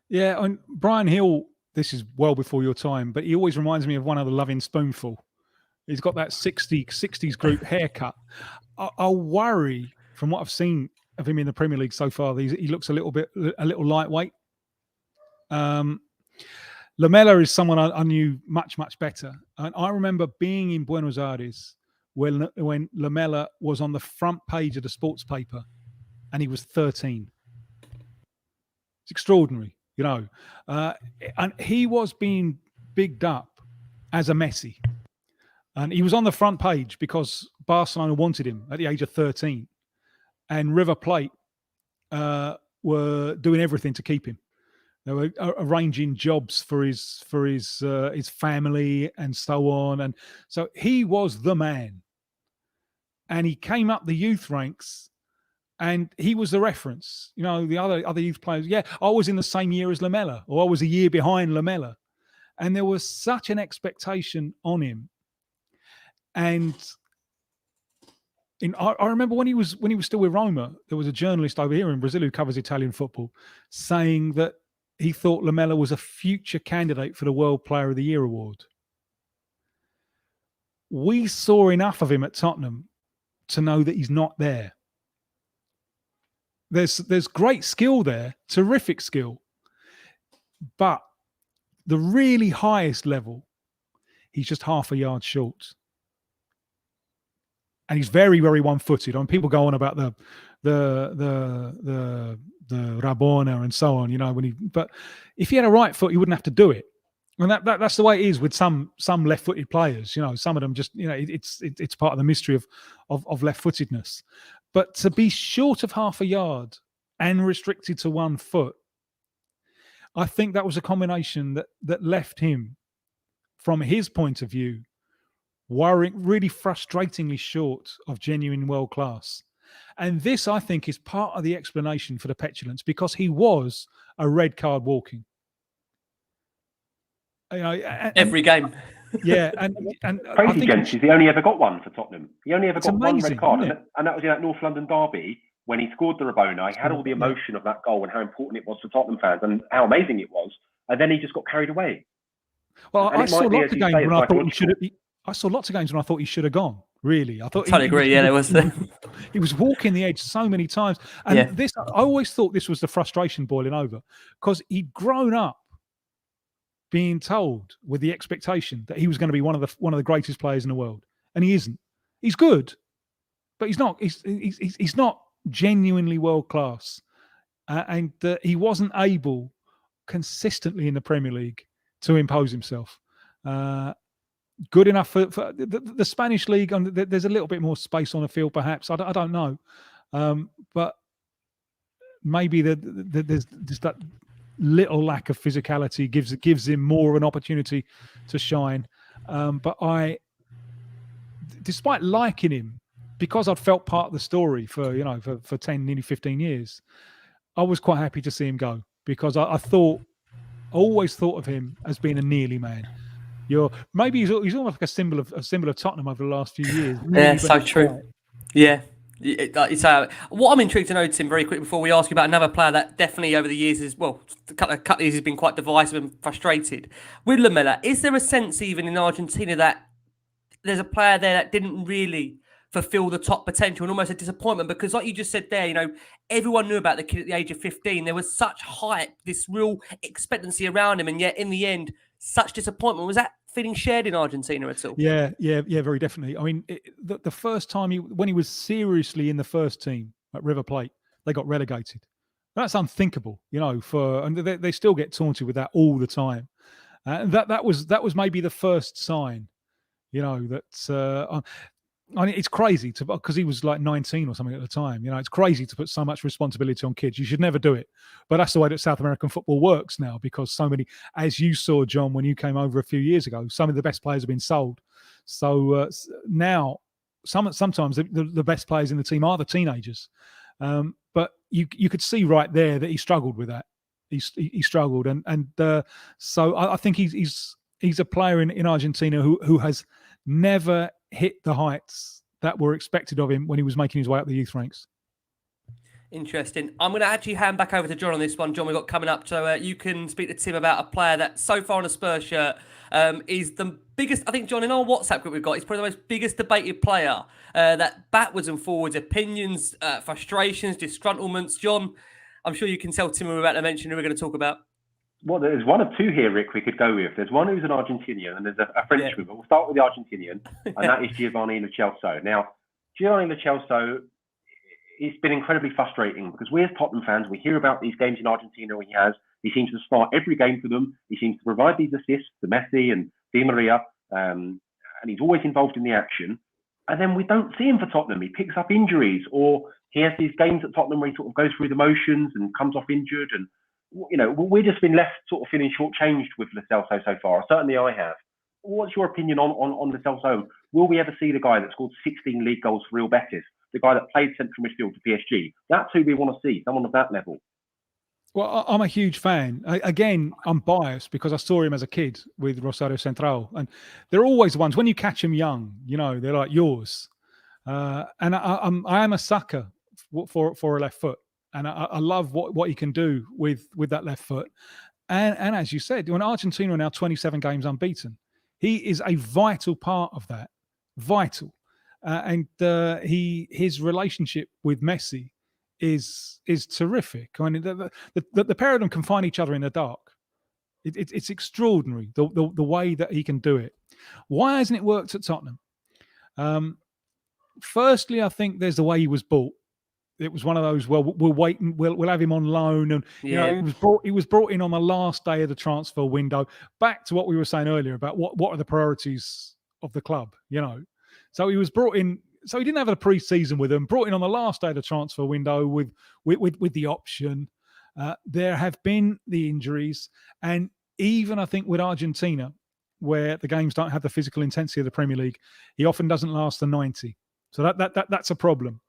Speaker 3: Yeah, and Brian Hill, this is well before your time, but he always reminds me of one of the Loving Spoonful. He's got that 60s group haircut. I worry, from what I've seen of him in the Premier League so far, he looks a little lightweight. Lamela is someone I knew much better, and I remember being in Buenos Aires when Lamela was on the front page of the sports paper, and he was 13. It's extraordinary, you know, and he was being bigged up as a Messi. And he was on the front page because Barcelona wanted him at the age of 13. And River Plate were doing everything to keep him. They were arranging jobs for his family and so on. And so he was the man. And he came up the youth ranks and he was the reference. You know, the other youth players, yeah, I was in the same year as Lamela, or I was a year behind Lamela. And there was such an expectation on him. And I remember when he was still with Roma, there was a journalist over here in Brazil who covers Italian football saying that he thought Lamela was a future candidate for the World Player of the Year award. We saw enough of him at Tottenham to know that he's not there. There's great skill there, terrific skill, but the really highest level, he's just half a yard short. And he's very, very one-footed. I mean, people go on about the Rabona and so on, you know. But if he had a right foot, he wouldn't have to do it. And that's the way it is with some left-footed players. You know, some of them just, you know, it's part of the mystery of left-footedness. But to be short of half a yard and restricted to 1 foot, I think that was a combination that left him, from his point of view, worrying, really frustratingly short of genuine world class. And this, I think, is part of the explanation for the petulance, because he was a red card walking. You know,
Speaker 1: every game.
Speaker 3: Yeah, and
Speaker 2: crazy, gents, he only ever got one for Tottenham. He only ever got
Speaker 3: amazing,
Speaker 2: one red card,
Speaker 3: isn't it?
Speaker 2: and that was in that North London derby when he scored the Rabona. He had all the emotion of that goal and how important it was for Tottenham fans and how amazing it was, and then he just got carried away.
Speaker 3: Well,
Speaker 2: and
Speaker 3: I saw lots of games when I thought he should have. I saw lots of games when I thought he should have gone. Really, I thought.
Speaker 1: Totally agree. Yeah, there was.
Speaker 3: He was walking the edge so many times, and this. I always thought this was the frustration boiling over, because he'd grown up being told with the expectation that he was going to be one of the greatest players in the world, and he isn't. He's good, but he's not. He's not genuinely world class, and he wasn't able consistently in the Premier League to impose himself. Good enough for the Spanish league. There's a little bit more space on the field, perhaps. I don't know, but maybe there's that little lack of physicality gives him more of an opportunity to shine. But despite liking him, because I'd felt part of the story for 10, nearly 15 years, I was quite happy to see him go, because I always thought of him as being a nearly man. Maybe he's almost like a symbol of Tottenham over the last few years.
Speaker 1: Yeah, so true. Right. Yeah. What I'm intrigued to know, Tim, very quick before we ask you about another player that definitely over the years a couple of years has been quite divisive and frustrated. With Lamela, is there a sense even in Argentina that there's a player there that didn't really fulfill the top potential, and almost a disappointment? Because like you just said there, you know, everyone knew about the kid at the age of 15. There was such hype, this real expectancy around him, and yet in the end, such disappointment. Was that feeling shared in Argentina at all?
Speaker 3: Yeah, very definitely. I mean, the first time when he was seriously in the first team at River Plate, they got relegated. That's unthinkable, you know. And they still get taunted with that all the time. And that was maybe the first sign, you know, that. I mean, it's crazy because he was like 19 or something at the time. You know, it's crazy to put so much responsibility on kids. You should never do it. But that's the way that South American football works now, because so many, as you saw, John, when you came over a few years ago, some of the best players have been sold. So now, sometimes the best players in the team are the teenagers. But you could see right there that he struggled with that. He struggled, and so I think he's a player in Argentina who has never hit the heights that were expected of him when he was making his way up the youth ranks.
Speaker 1: Interesting. I'm going to actually hand back over to John on this one. John, we've got coming up. So you can speak to Tim about a player that so far on a Spurs shirt is the biggest, I think, John, in our WhatsApp group we've got, he's probably the most biggest debated player that backwards and forwards, opinions, frustrations, disgruntlements. John, I'm sure you can tell Tim we're about to mention who we're going to talk about.
Speaker 2: Well, there's one of two here, Rick, we could go with. There's one who's an Argentinian and there's a Frenchman, but we'll start with the Argentinian, and that is Giovanni Lo Celso. Now, Giovanni Lo Celso, it's been incredibly frustrating because we as Tottenham fans, we hear about these games in Argentina where he seems to start every game for them. He seems to provide these assists to Messi and Di Maria, and he's always involved in the action. And then we don't see him for Tottenham. He picks up injuries, or he has these games at Tottenham where he sort of goes through the motions and comes off injured. And, you know, we've just been left sort of feeling shortchanged with Lo Celso so far. Certainly I have. What's your opinion on Lo Celso? Will we ever see the guy that scored 16 league goals for Real Betis? The guy that played central midfield for PSG? That's who we want to see, someone of that level.
Speaker 3: Well, I'm a huge fan. Again, I'm biased because I saw him as a kid with Rosario Central. And they're always the ones, when you catch them young, you know, they're like yours. And I am a sucker for a left foot. And I love what he can do with that left foot. And as you said, when Argentina are now 27 games unbeaten, he is a vital part of that. Vital. And his relationship with Messi is terrific. I mean, the pair of them can find each other in the dark. It's extraordinary the way that he can do it. Why hasn't it worked at Tottenham? Firstly, I think there's the way he was bought. It was one of those. Well, we'll wait and we'll have him on loan, and you know, he was brought in on the last day of the transfer window. Back to what we were saying earlier about what are the priorities of the club, you know. So he was brought in. So he didn't have a pre-season with them. Brought in on the last day of the transfer window with the option. There have been the injuries, and even I think with Argentina, where the games don't have the physical intensity of the Premier League, he often doesn't last the 90. So that's a problem.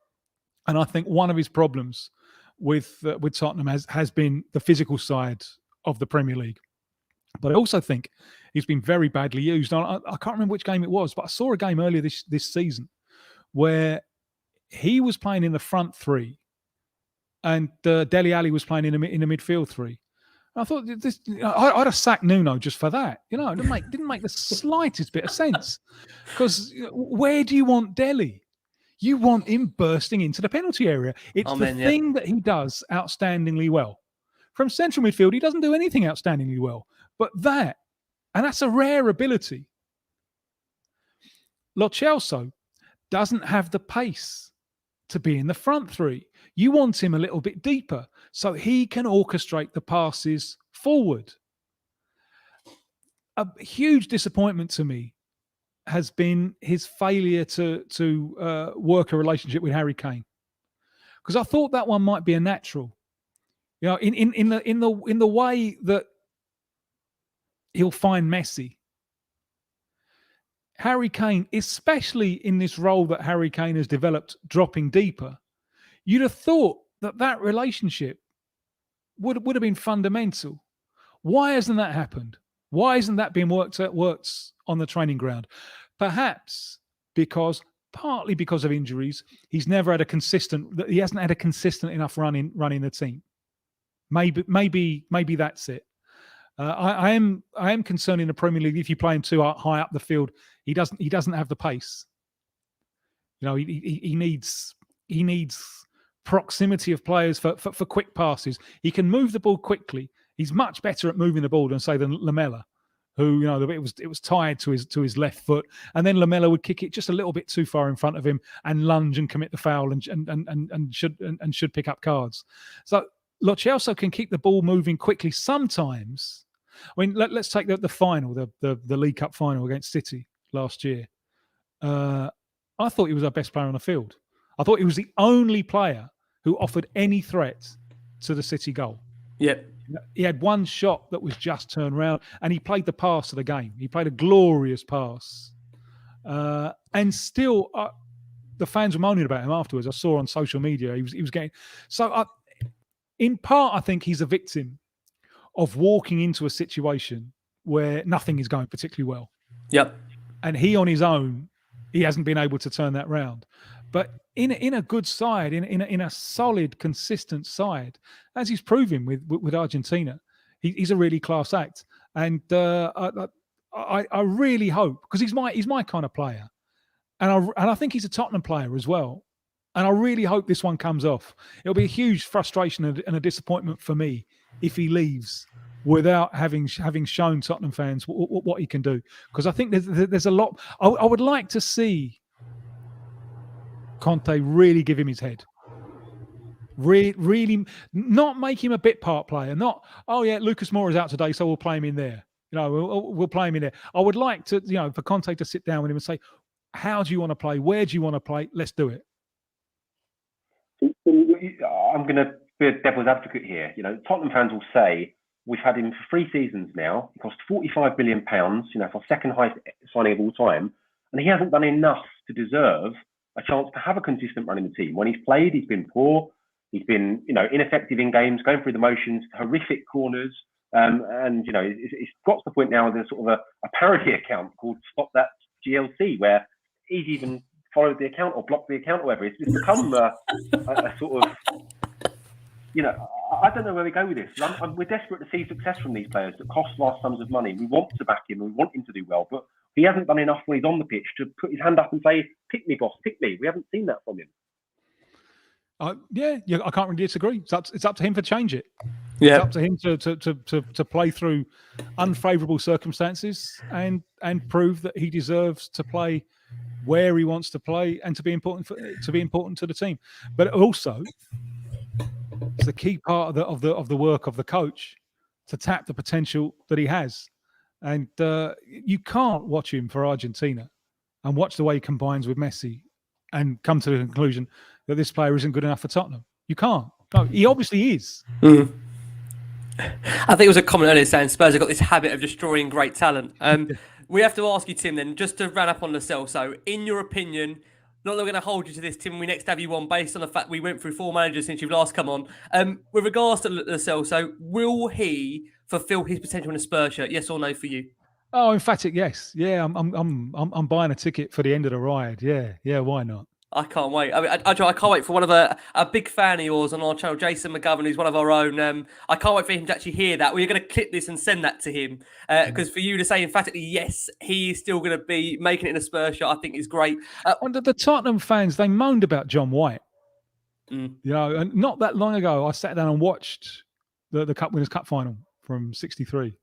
Speaker 3: And I think one of his problems with Tottenham has been the physical side of the Premier League. But I also think he's been very badly used. I can't remember which game it was, but I saw a game earlier this season where he was playing in the front three and Dele Alli was playing in the midfield three. And I thought I'd have sacked Nuno just for that. You know, it didn't make the slightest bit of sense. Because where do you want Dele? You want him bursting into the penalty area. It's thing that he does outstandingly well. From central midfield, he doesn't do anything outstandingly well. But that's a rare ability. Lo Celso doesn't have the pace to be in the front three. You want him a little bit deeper so he can orchestrate the passes forward. A huge disappointment to me has been his failure to work a relationship with Harry Kane, because I thought that one might be a natural. You know, in the way that he'll find Messi. Harry Kane, especially in this role that Harry Kane has developed, dropping deeper, you'd have thought that relationship would have been fundamental. Why hasn't that happened? Why isn't that being worked on the training ground? Perhaps partly because of injuries, he hasn't had a consistent enough run in the team. Maybe that's it. I am concerned in the Premier League, if you play him too high up the field, he doesn't have the pace. You know, he needs proximity of players for quick passes. He can move the ball quickly. He's much better at moving the ball than Lamela, who, you know, it was tied to his left foot, and then Lamela would kick it just a little bit too far in front of him and lunge and commit the foul and should pick up cards. So Lo Celso can keep the ball moving quickly sometimes. I mean, let's take the final, the League Cup final against City last year. I thought he was our best player on the field. I thought he was the only player who offered any threat to the City goal.
Speaker 1: Yep.
Speaker 3: He had one shot that was just turned around, and he played the pass of the game. He played a glorious pass. And still, the fans were moaning about him afterwards. I saw on social media he was getting... So, in part, I think he's a victim of walking into a situation where nothing is going particularly well.
Speaker 1: Yep.
Speaker 3: And he on his own he hasn't been able to turn that round. But in a good side, in a solid, consistent side, as he's proving with Argentina, he's a really class act. And I really hope, because he's my kind of player, and I think he's a Tottenham player as well. And I really hope this one comes off. It'll be a huge frustration and a disappointment for me if he leaves without having shown Tottenham fans what he can do. Because I think there's a lot. I would like to see Conte really give him his head. Really not make him a bit part player. Not, oh yeah, Lucas Moura's out today, so we'll play him in there. We'll play him in there. I would like to, for Conte to sit down with him and say, how do you want to play? Where do you want to play? Let's do it.
Speaker 2: I'm going to be a devil's advocate here. Tottenham fans will say, we've had him for 3 seasons now. He cost £45 billion, for second highest signing of all time. And he hasn't done enough to deserve a chance to have a consistent run in the team. When he's played, he's been poor. He's been, ineffective in games, going through the motions, horrific corners. It's got to the point now there's sort of a parody account called Stop That GLC, where he's even followed the account or blocked the account or whatever. It's become a sort of, I don't know where we go with this. We're desperate to see success from these players that cost vast sums of money. We want to back him and we want him to do well, but he hasn't done enough when he's on the pitch to put his hand up and say, pick me, boss, pick me. We haven't seen that from him.
Speaker 3: Yeah, I can't really disagree. It's up to him to change it.
Speaker 1: Yeah,
Speaker 3: it's up to him to play through unfavourable circumstances and prove that he deserves to play where he wants to play and to be important to the team. But also, it's the key part of the work of the coach to tap the potential that he has. And you can't watch him for Argentina and watch the way he combines with Messi and come to the conclusion that this player isn't good enough for Tottenham. You can't. No, he obviously is.
Speaker 1: Mm. I think it was a comment earlier saying Spurs have got this habit of destroying great talent. We have to ask you, Tim, then, just to run up on Lascelles. So, in your opinion, not that we're going to hold you to this, Tim, we next have you on based on the fact we went through 4 managers since you've last come on. With regards to Lascelles, so will he fulfil his potential in a Spurs shirt? Yes or no for you?
Speaker 3: Oh, emphatic yes. Yeah, I'm buying a ticket for the end of the ride. Yeah, why not?
Speaker 1: I can't wait. I mean, I can't wait for one of a big fan of yours on our channel, Jason McGovern, who's one of our own. I can't wait for him to actually hear that. We're going to clip this and send that to him because for you to say emphatically, yes, he is still going to be making it in a Spurs shirt, I think is great.
Speaker 3: The Tottenham fans, they moaned about John White. And not that long ago, I sat down and watched the Cup Winners' Cup final from '63.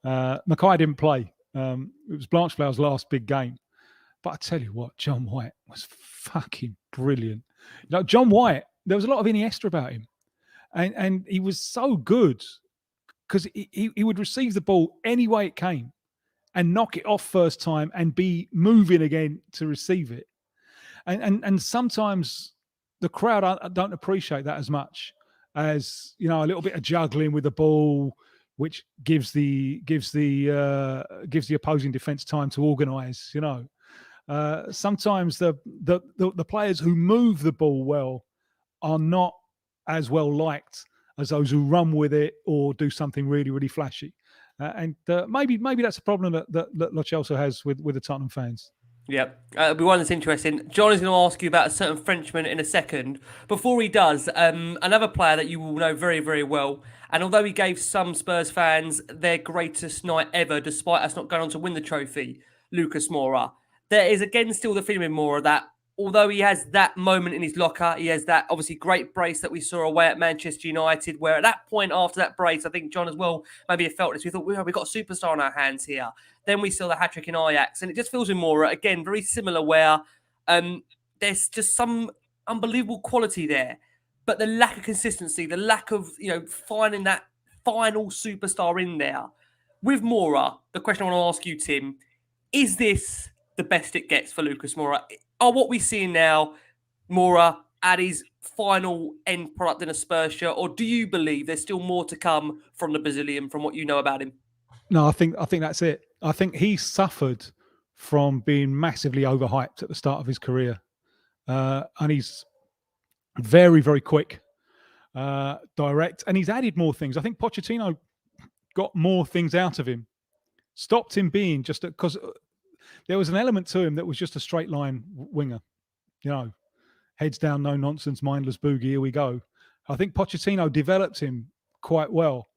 Speaker 3: Mackay didn't play. It was Blanchflower's last big game. But I tell you what, John White was fucking brilliant. John White, there was a lot of Iniesta about him. And he was so good because he would receive the ball any way it came and knock it off first time and be moving again to receive it. And sometimes the crowd don't appreciate that as much as, a little bit of juggling with the ball, which gives the opposing defence time to organise, Sometimes the players who move the ball well are not as well liked as those who run with it or do something really, really flashy. And maybe that's a problem that Lo Celso has with the Tottenham fans.
Speaker 1: Yep. It'll be one that's interesting. John is going to ask you about a certain Frenchman in a second. Before he does, another player that you will know very, very well. And although he gave some Spurs fans their greatest night ever, despite us not going on to win the trophy, Lucas Mora, there is again still the feeling in Mora that although he has that moment in his locker, he has that obviously great brace that we saw away at Manchester United, where at that point after that brace, I think John as well maybe have felt this. We thought, we've got a superstar on our hands here. Then we saw the hat-trick in Ajax, and it just feels in Mora, again, very similar where there's just some unbelievable quality there, but the lack of consistency, the lack of, finding that final superstar in there. With Mora, the question I want to ask you, Tim, is this the best it gets for Lucas Mora? Are what we see now, Mora at his final end product in a Spurs shirt, or do you believe there's still more to come from the Brazilian, from what you know about him?
Speaker 3: No, I think that's it. I think he suffered from being massively overhyped at the start of his career, and he's very, very quick, direct, and he's added more things. I think Pochettino got more things out of him, stopped him being just because there was an element to him that was just a straight line winger, heads down, no nonsense, mindless boogie. Here we go. I think Pochettino developed him quite well,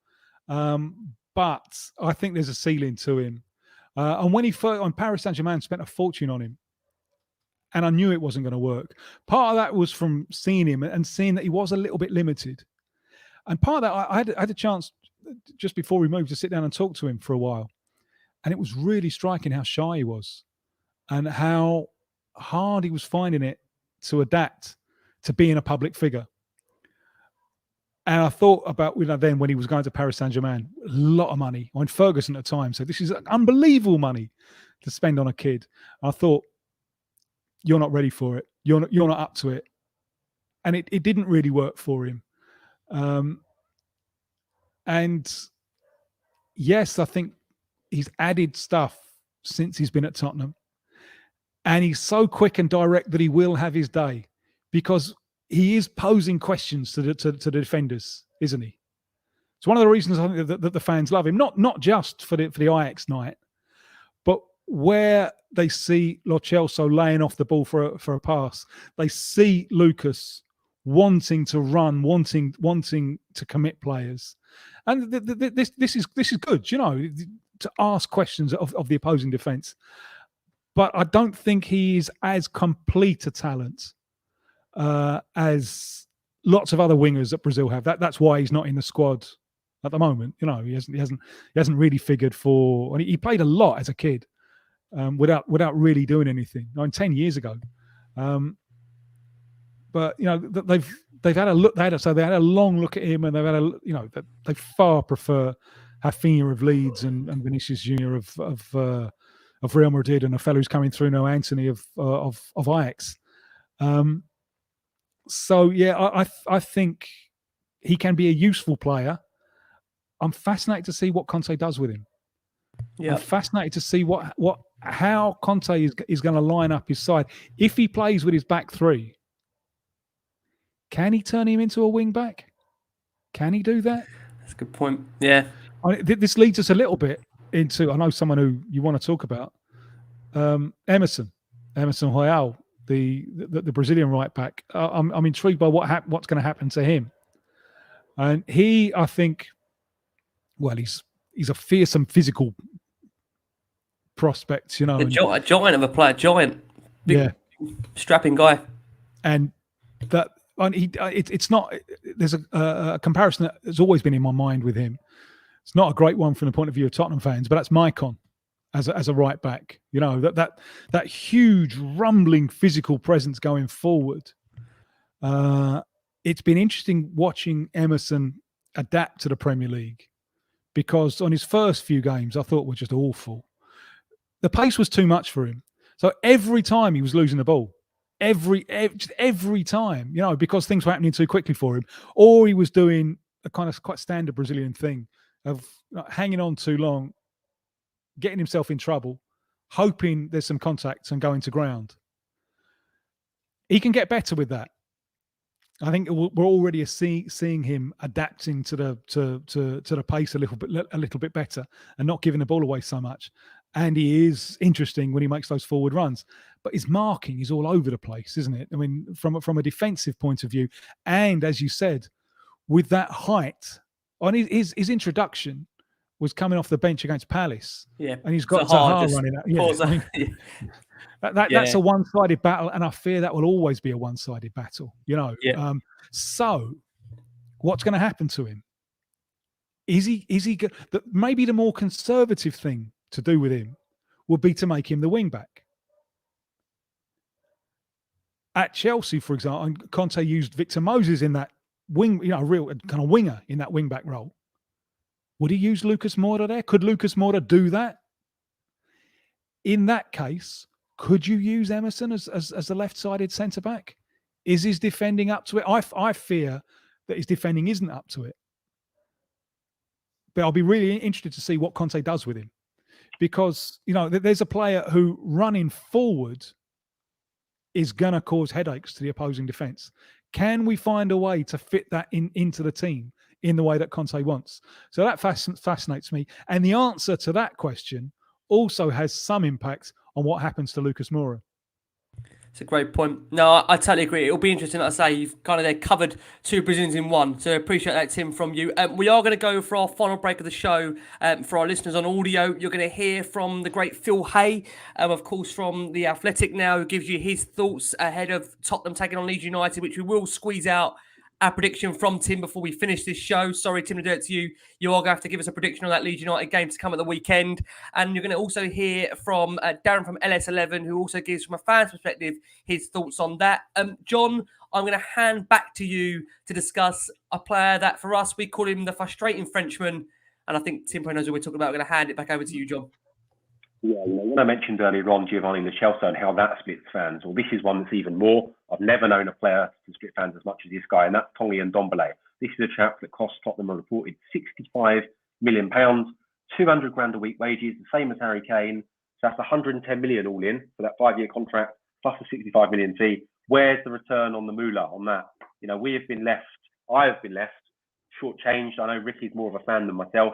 Speaker 3: but I think there's a ceiling to him. And when Paris Saint-Germain spent a fortune on him, and I knew it wasn't going to work. Part of that was from seeing him and seeing that he was a little bit limited. And part of that, I had a chance just before we moved to sit down and talk to him for a while. And it was really striking how shy he was and how hard he was finding it to adapt to being a public figure. And I thought about then when he was going to Paris Saint-Germain, a lot of money. I mean, Ferguson at the time said, this is unbelievable money to spend on a kid. I thought, you're not ready for it. You're not up to it. And it didn't really work for him. And yes, I think he's added stuff since he's been at Tottenham. And he's so quick and direct that he will have his day because he is posing questions to the defenders, isn't he? It's one of the reasons I think that the fans love him, not just for the Ajax night, but where they see Lo Celso laying off the ball for a pass, they see Lucas wanting to run, wanting to commit players, and this is good, to ask questions of the opposing defence. But I don't think he is as complete a talent as lots of other wingers that Brazil have. That's why he's not in the squad at the moment. He hasn't really figured for. He played a lot as a kid. Without really doing anything. 10 years ago, but they've had a look. They had a long look at him, and they've had they far prefer Rafinha of Leeds and Vinicius Junior of Real Madrid, and a fellow who's coming through now, Anthony of Ajax. So yeah, I think he can be a useful player. I'm fascinated to see what Conte does with him. Yeah. I'm fascinated to see how Conte is going to line up his side. If he plays with his back three, can he turn him into a wing back? Can he do that?
Speaker 1: That's a good point. Yeah.
Speaker 3: This leads us a little bit into, I know someone who you want to talk about, Emerson Royal, the Brazilian right back. I'm intrigued by what's going to happen to him. And he, I think, well, he's a fearsome physical prospect, a
Speaker 1: giant of a player, big, strapping guy,
Speaker 3: and that it's not. There's a comparison that has always been in my mind with him. It's not a great one from the point of view of Tottenham fans, but that's Maicon as a right back. That huge rumbling physical presence going forward. It's been interesting watching Emerson adapt to the Premier League. Because on his first few games, I thought were just awful. The pace was too much for him. So every time he was losing the ball, every time, because things were happening too quickly for him, or he was doing a kind of quite standard Brazilian thing of hanging on too long, getting himself in trouble, hoping there's some contact and going to ground. He can get better with that. I think we're already seeing him adapting to the pace a little bit better and not giving the ball away so much. And he is interesting when he makes those forward runs. But his marking is all over the place, isn't it? I mean, from a defensive point of view, and as you said, with that height, on his introduction was coming off the bench against Palace.
Speaker 1: Yeah,
Speaker 3: and he's got Zaha running out. Yeah, That's a one-sided battle, and I fear that will always be a one-sided battle. So what's going to happen to him? Is he good? Maybe the more conservative thing to do with him would be to make him the wing back. At Chelsea, for example, Conte used Victor Moses in that wing, a real kind of winger in that wing back role. Would he use Lucas Moura there? Could Lucas Moura do that? In that case, could you use Emerson as a left-sided centre-back? Is his defending up to it? I fear that his defending isn't up to it. But I'll be really interested to see what Conte does with him. Because, there's a player who running forward is going to cause headaches to the opposing defence. Can we find a way to fit that into the team in the way that Conte wants? So that fascinates me. And the answer to that question also has some impact on what happens to Lucas Mora.
Speaker 1: It's a great point. No, I totally agree. It'll be interesting. Like I say, you've kind of covered two Brazilians in one. So appreciate that, Tim, from you. We are going to go for our final break of the show. For our listeners on audio, you're going to hear from the great Phil Hay, of course, from The Athletic now, who gives you his thoughts ahead of Tottenham taking on Leeds United, which we will squeeze out a prediction from Tim before we finish this show. Sorry, Tim, to do it to you. You are going to have to give us a prediction on that Leeds United game to come at the weekend. And you're going to also hear from Darren from LS11, who also gives, from a fan's perspective, his thoughts on that. John, I'm going to hand back to you to discuss a player that, for us, we call him the Frustrating Frenchman. And I think Tim probably knows what we're talking about. I'm going to hand it back over to you, John.
Speaker 2: Yeah, when I mentioned earlier on Giovanni Lo Celso and how that splits fans, well, this is one that's even more. I've never known a player to split fans as much as this guy, and that's Tongi Ndombele. This is a chap that cost Tottenham a reported £65 million, 200 grand a week wages, the same as Harry Kane. So that's 110 million all in for that 5-year contract, plus a 65 million fee. Where's the return on the moolah on that? You know, I've been left shortchanged. I know Ricky's more of a fan than myself.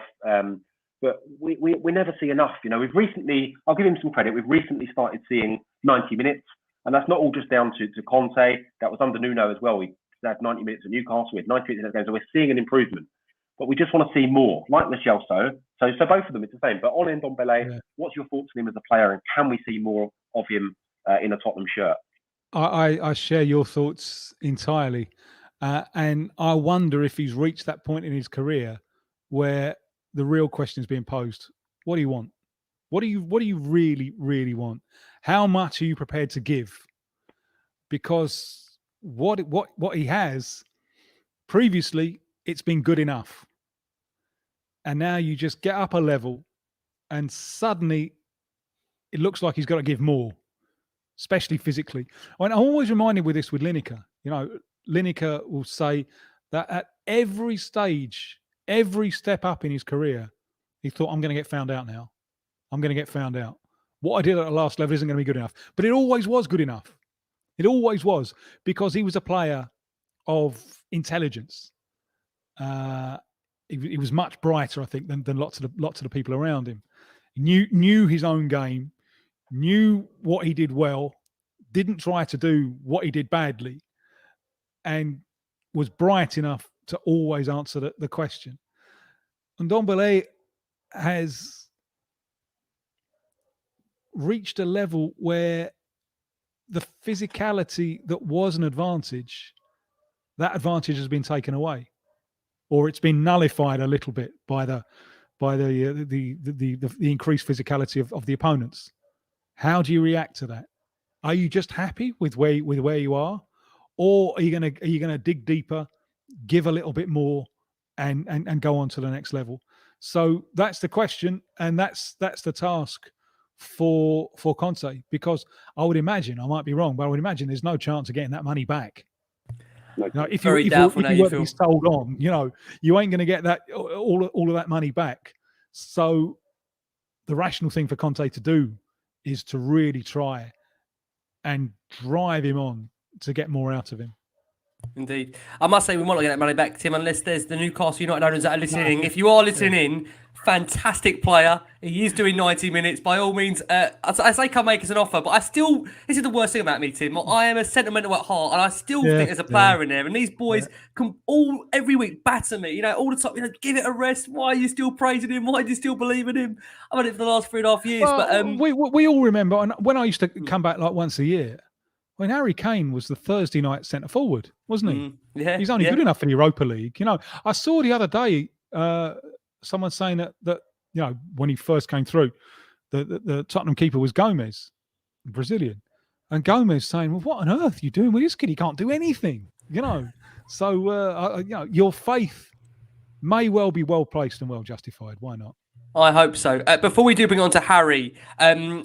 Speaker 2: But we never see enough. You know, we've recently, I'll give him some credit, we've recently started seeing 90 minutes. And that's not all just down to Conte. That was under Nuno as well. We had 90 minutes at Newcastle, we had 90 minutes in that game. So we're seeing an improvement. But we just want to see more, like Lo Celso. So both of them, it's the same. But on Ndombele, what's your thoughts on him as a player? And can we see more of him in a Tottenham shirt?
Speaker 3: I share your thoughts entirely. And I wonder if he's reached that point in his career where the real question is being posed. What do you want? What do you really, really want? How much are you prepared to give? Because what he has previously, it's been good enough. And now you just get up a level and suddenly it looks like he's got to give more, especially physically. And I'm always reminded with this with Lineker. You know, Lineker will say that at every stage, every step up in his career, he thought, I'm going to get found out now. I'm going to get found out. What I did at the last level isn't going to be good enough. But it always was good enough. It always was, because he was a player of intelligence. He was much brighter, I think, than lots of the people around him. He knew his own game, knew what he did well, didn't try to do what he did badly, and was bright enough to always answer the question. And Ndombele has reached a level where the physicality that was an advantage, that advantage has been taken away, or it's been nullified a little bit by the increased physicality of the opponents. How do you react to that? Are you just happy with where you are, or are you gonna dig deeper, give a little bit more, and go on to the next level? So that's the question, and that's the task for Conte, because I would imagine, I might be wrong, but I would imagine there's no chance of getting that money back. You know, if you were to be sold on, you know, you ain't going to get that all of that money back. So the rational thing for Conte to do is to really try and drive him on to get more out of him.
Speaker 1: Indeed. I must say, we might not get that money back, Tim, unless there's the Newcastle United owners that are listening in. If you are listening in, fantastic player. He is doing 90 minutes. By all means, I say come make us an offer, but this is the worst thing about me, Tim. I am a sentimental at heart, and I still think there's a player in there. And these boys can every week batter me, you know, all the time, you know, give it a rest. Why are you still praising him? Why do you still believe in him? I've had it for the last 3.5 years.
Speaker 3: Well, but we all remember, and when I used to come back like once a year, when Harry Kane was the Thursday night centre forward, wasn't he?
Speaker 1: Yeah,
Speaker 3: he's only good enough for the Europa League. You know, I saw the other day someone saying that you know, when he first came through, the Tottenham keeper was Gomez, Brazilian, and Gomez saying, "Well, what on earth are you doing with this kid? He can't do anything." You know, so you know, your faith may well be well placed and well justified. Why not?
Speaker 1: I hope so. Before we do bring on to Harry,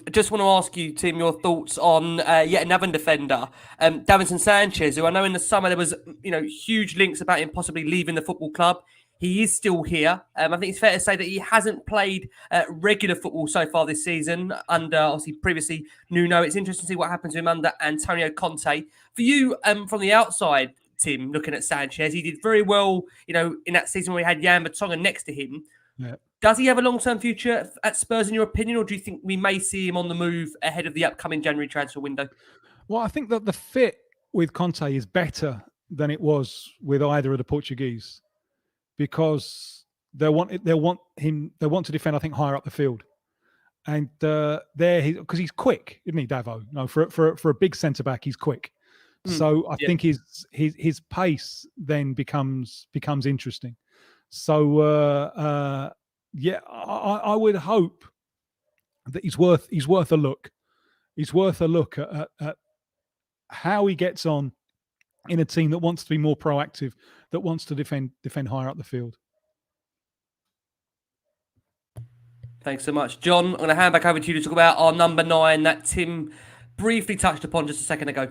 Speaker 1: just want to ask you, Tim, your thoughts on yet another defender, Davinson Sanchez, who I know in the summer there was, you know, huge links about him possibly leaving the football club. He is still here. I think it's fair to say that he hasn't played regular football so far this season under, obviously, previously Nuno. It's interesting to see what happens to him under Antonio Conte. For you, from the outside, Tim, looking at Sanchez, he did very well, you know, in that season where he had Jan Vertonghen next to him.
Speaker 3: Yeah.
Speaker 1: Does he have a long-term future at Spurs, in your opinion, or do you think we may see him on the move ahead of the upcoming January transfer window?
Speaker 3: Well, I think that the fit with Conte is better than it was with either of the Portuguese, because they want to defend, I think, higher up the field, and because he's quick, isn't he, Davo? No, for a big centre back, he's quick. So I think his pace then becomes interesting. So I would hope that he's worth a look. He's worth a look at how he gets on in a team that wants to be more proactive, that wants to defend higher up the field.
Speaker 1: Thanks so much, John. I'm going to hand back over to you to talk about our number 9 that Tim briefly touched upon just a second ago.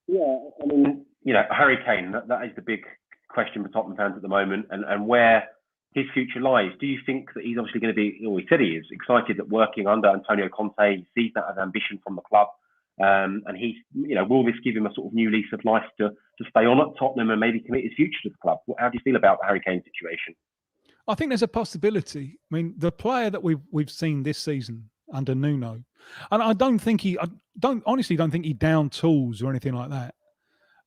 Speaker 2: Yeah, I mean, Harry Kane, that is the big question for Tottenham fans at the moment, and where his future lies. Do you think that he's obviously going to be, he said he is excited that working under Antonio Conte, he sees that as ambition from the club, and he's, will this give him a sort of new lease of life to stay on at Tottenham and maybe commit his future to the club? How do you feel about the Harry Kane situation?
Speaker 3: I think there's a possibility. I mean, the player that we've seen this season under Nuno, and I honestly don't think he down tools or anything like that.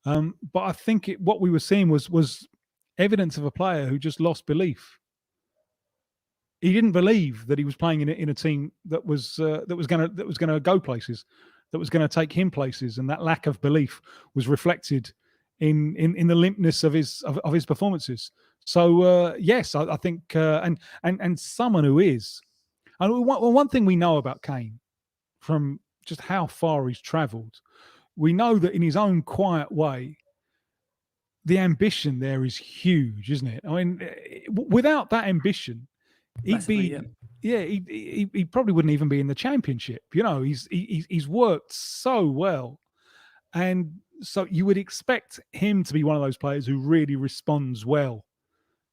Speaker 3: But I think what we were seeing was evidence of a player who just lost belief. He didn't believe that he was playing in a team that was going to go places, that was going to take him places, and that lack of belief was reflected in the limpness of his performances. So yes, I think and someone who is, and one thing we know about Kane from just how far he's travelled, we know that in his own quiet way, the ambition there is huge, isn't it? I mean, without that ambition, he'd be, he probably wouldn't even be in the Championship. He's worked so well, and so you would expect him to be one of those players who really responds well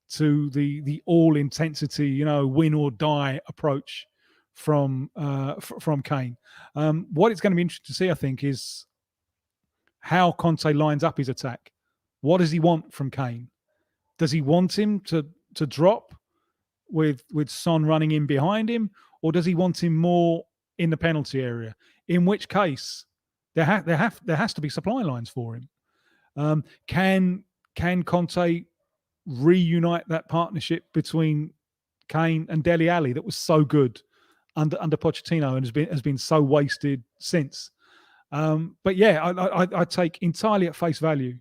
Speaker 3: to the all intensity, win or die approach from Kane. What it's going to be interesting to see, I think, is how Conte lines up his attack. What does he want from Kane? Does he want him to drop with Son running in behind him, or does he want him more in the penalty area? In which case, there has to be supply lines for him. Can Conte reunite that partnership between Kane and Dele Alli that was so good under Pochettino and has been so wasted since? But yeah, I take entirely at face value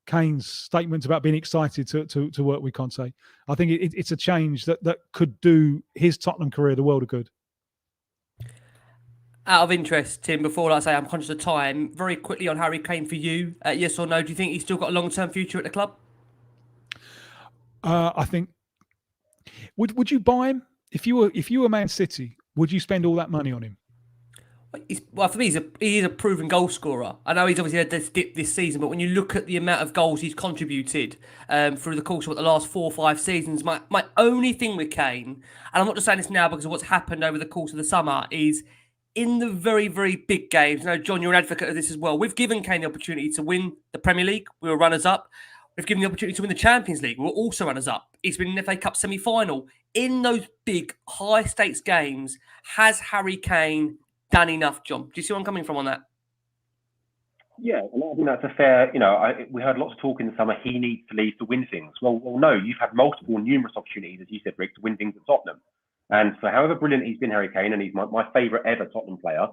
Speaker 3: Kane's statements about being excited to work with Conte. I think it's a change that could do his Tottenham career the world of good.
Speaker 1: Out of interest, Tim, before I say I'm conscious of time, very quickly on Harry Kane for you, yes or no, do you think he's still got a long-term future at the club?
Speaker 3: I think. Would you buy him if you were Man City? Would you spend all that money on him?
Speaker 1: For me, he is a proven goal scorer. I know he's obviously had this dip this season, but when you look at the amount of goals he's contributed through the course of the last 4 or 5 seasons, my only thing with Kane, and I'm not just saying this now because of what's happened over the course of the summer, is in the very, very big games. John, you're an advocate of this as well. We've given Kane the opportunity to win the Premier League. We were runners-up. We've given the opportunity to win the Champions League. We were also runners-up. He's been in the FA Cup semi-final. In those big, high-stakes games, has Harry Kane done enough, John? Do you see where I'm coming from on that?
Speaker 2: Yeah, and I think that's a fair, we heard lots of talk in the summer, he needs to leave to win things. Well, no, you've had numerous opportunities, as you said, Rick, to win things at Tottenham. And for however brilliant he's been, Harry Kane, and he's my favourite ever Tottenham player,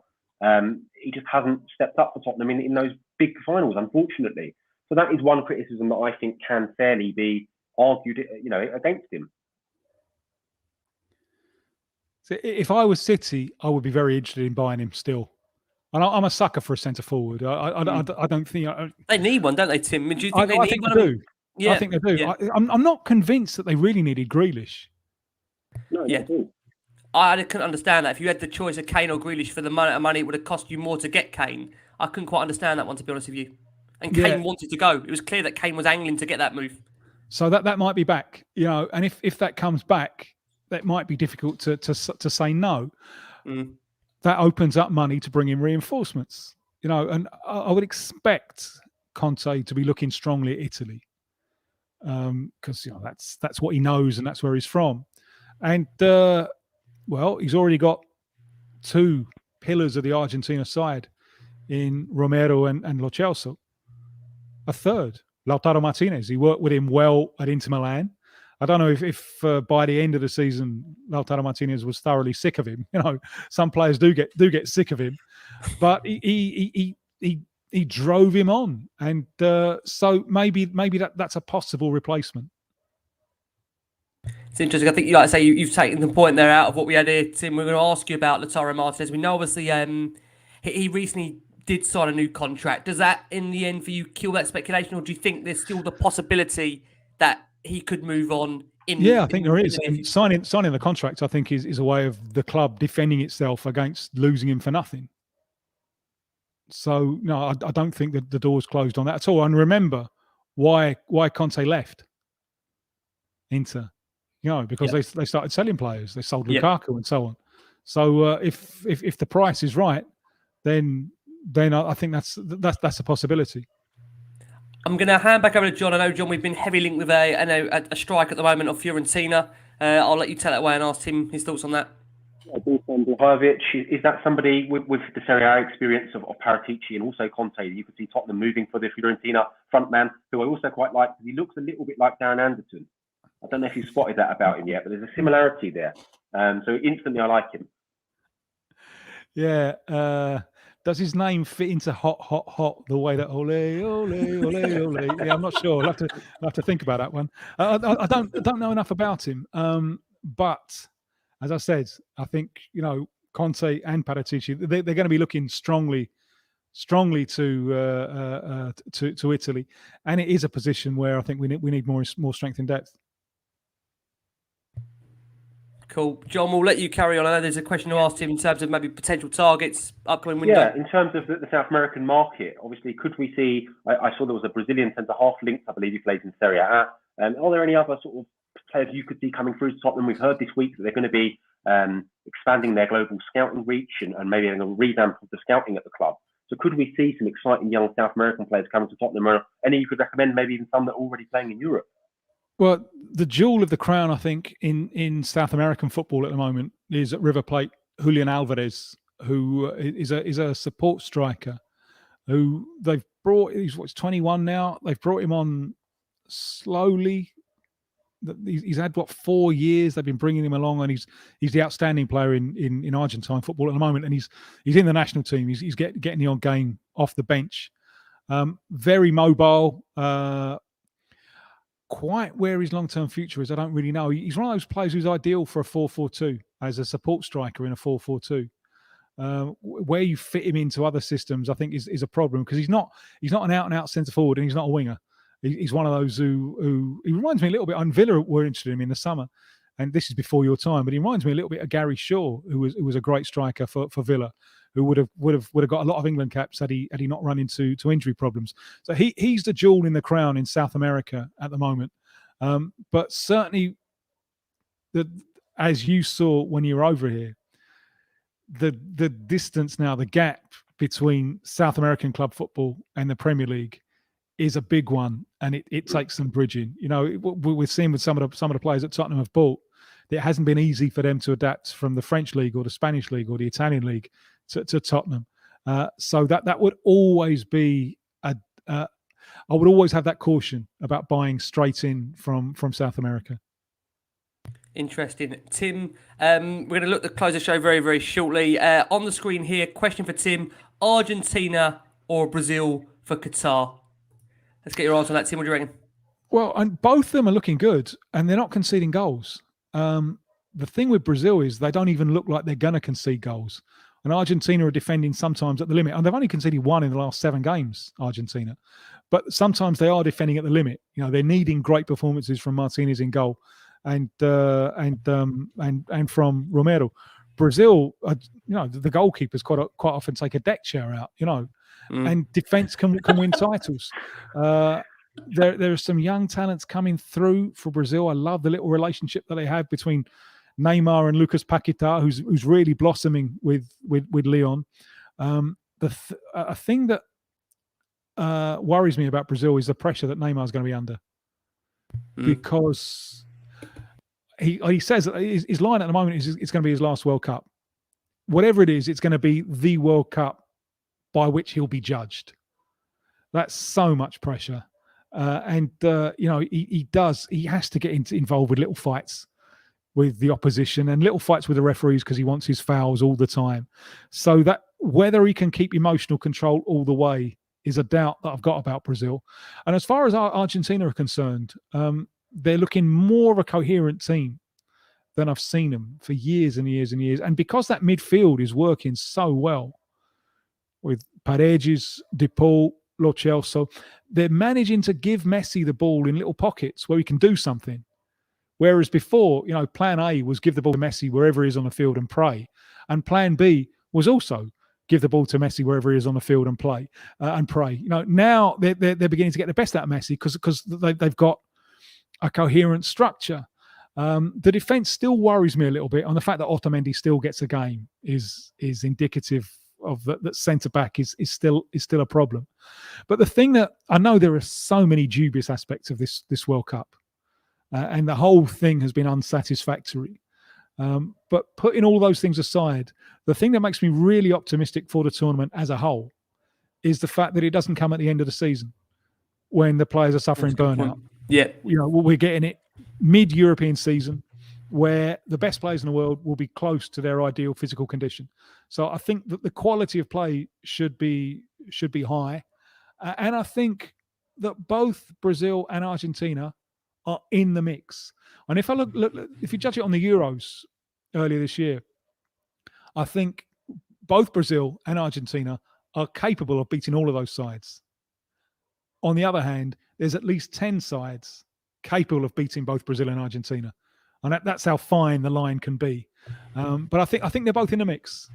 Speaker 2: he just hasn't stepped up for Tottenham in those big finals, unfortunately. So that is one criticism that I think can fairly be argued, against him.
Speaker 3: So if I was City, I would be very interested in buying him still. And I'm a sucker for a centre forward. I don't think
Speaker 1: they need one, don't they, Tim? Do you think
Speaker 3: I think they do. Yeah, I think they do. Yeah. I'm not convinced that they really needed Grealish.
Speaker 2: No, yeah.
Speaker 1: I couldn't understand that. If you had the choice of Kane or Grealish for the money, it would have cost you more to get Kane. I couldn't quite understand that one, to be honest with you. And Kane wanted to go. It was clear that Kane was angling to get that move.
Speaker 3: So that might be back, and if that comes back, that might be difficult to say no. That opens up money to bring in reinforcements, and I would expect Conte to be looking strongly at Italy. because that's what he knows and that's where he's from. And he's already got two pillars of the Argentina side in Romero and Lo Celso. A third, Lautaro Martinez. He worked with him well at Inter Milan. I don't know if by the end of the season, Lautaro Martinez was thoroughly sick of him. Some players do get sick of him, but he drove him on, and so maybe that's a possible replacement.
Speaker 1: It's interesting. I think, like I say, you've taken the point there out of what we had here, Tim. We're going to ask you about Lautaro Martinez. We know, obviously, he recently did sign a new contract. Does that, in the end, for you, kill that speculation, or do you think there's still the possibility that he could move on?
Speaker 3: I think there is. And signing the contract, I think, is a way of the club defending itself against losing him for nothing. So, no, I don't think that the door's closed on that at all. And remember why Conte left Inter. Because they started selling players. They sold Lukaku and so on. So if the price is right, then I think that's a possibility.
Speaker 1: I'm going to hand back over to John. I know, John, we've been heavily linked with a strike at the moment of Fiorentina. I'll let you tell that away and ask him his thoughts on that.
Speaker 2: Blahovic, is that somebody with the Serie A experience of Paratici and also Conte? You could see Tottenham moving for the Fiorentina frontman, who I also quite like, because he looks a little bit like Darren Anderton. I don't know if you spotted that about him yet, but there's a similarity there. So instantly I like him.
Speaker 3: Yeah. Does his name fit into hot the way that ole ole ole ole? Yeah, I'm not sure. I'll have to think about that one. I don't know enough about him. But as I said, I think Conte and Paratici, they're going to be looking strongly to Italy, and it is a position where I think we need more strength and depth.
Speaker 1: Cool. John, we'll let you carry on. I know there's a question to ask him in terms of maybe potential targets, upcoming window.
Speaker 2: Yeah, in terms of the South American market, obviously, could we see, I saw there was a Brazilian centre-half linked, I believe he plays in Serie A. Are there any other sort of players you could see coming through to Tottenham? We've heard this week that they're going to be expanding their global scouting reach and maybe having a revamp of the scouting at the club. So could we see some exciting young South American players coming to Tottenham? Or any you could recommend, maybe even some that are already playing in Europe?
Speaker 3: Well, the jewel of the crown, I think, in South American football at the moment is at River Plate, Julian Alvarez, who is a support striker, who they've brought. He's 21 now. They've brought him on slowly. He's had 4 years. They've been bringing him along, and he's the outstanding player in Argentine football at the moment. And he's in the national team. He's getting the odd game off the bench. Very mobile. Quite where his long-term future is, I don't really know. He's one of those players who's ideal for a 4-4-2 as a support striker in a 4-4-2. Where you fit him into other systems, I think, is a problem, because he's not an out-and-out centre forward, and he's not a winger. He's one of those who he reminds me a little bit. And Villa were interested in him in the summer, and this is before your time, but he reminds me a little bit of Gary Shaw, who was a great striker for Villa, who would have got a lot of England caps had he not run into injury problems. So he's the jewel in the crown in South America at the moment. But certainly, as you saw when you were over here, the distance now, the gap between South American club football and the Premier League is a big one, and it takes some bridging. We're seeing with some of the players that Tottenham have bought, it hasn't been easy for them to adapt from the French league or the Spanish league or the Italian league to Tottenham. So that would always be I would always have that caution about buying straight in from South America.
Speaker 1: Interesting. Tim, we're going to look to close the show very, very shortly. On the screen here, question for Tim: Argentina or Brazil for Qatar? Let's get your answer on that, Tim. What do you reckon?
Speaker 3: Well, and both of them are looking good, and they're not conceding goals. The thing with Brazil is they don't even look like they're going to concede goals. And Argentina are defending sometimes at the limit. And they've only conceded one in the last 7 games, Argentina. But sometimes they are defending at the limit. They're needing great performances from Martinez in goal and from Romero. Brazil, the goalkeepers quite often take a deck chair out, and defence can win titles. There are some young talents coming through for Brazil. I love the little relationship that they have between Neymar and Lucas Paquetá, who's really blossoming with Lyon. A thing that worries me about Brazil is the pressure that Neymar is going to be under. because he says that his line at the moment is it's going to be his last World Cup. Whatever it is, it's going to be the World Cup by which he'll be judged. That's so much pressure. He has to get involved with little fights with the opposition and little fights with the referees because he wants his fouls all the time. So that whether he can keep emotional control all the way is a doubt that I've got about Brazil. And as far as Argentina are concerned, they're looking more of a coherent team than I've seen them for years and years and years. And because that midfield is working so well with Paredes, De Paul, Lo Celso, they're managing to give Messi the ball in little pockets where he can do something. Whereas before, plan A was give the ball to Messi wherever he is on the field and pray. And plan B was also give the ball to Messi wherever he is on the field and play and pray. Now they're beginning to get the best out of Messi because they've got a coherent structure. The defence still worries me a little bit on the fact that Otamendi still gets a game is indicative of that centre back is still a problem. But the thing that I know, there are so many dubious aspects of this World Cup, and the whole thing has been unsatisfactory. But putting all those things aside, the thing that makes me really optimistic for the tournament as a whole is the fact that it doesn't come at the end of the season when the players are suffering burnout.
Speaker 1: Yeah,
Speaker 3: we're getting it mid-European season where the best players in the world will be close to their ideal physical condition. So I think that the quality of play should be high, and I think that both Brazil and Argentina are in the mix. And if I look, if you judge it on the Euros earlier this year, I think both Brazil and Argentina are capable of beating all of those sides. On the other hand, there's at least 10 sides capable of beating both Brazil and Argentina, and that's how fine the line can be. But I think they're both in the mix.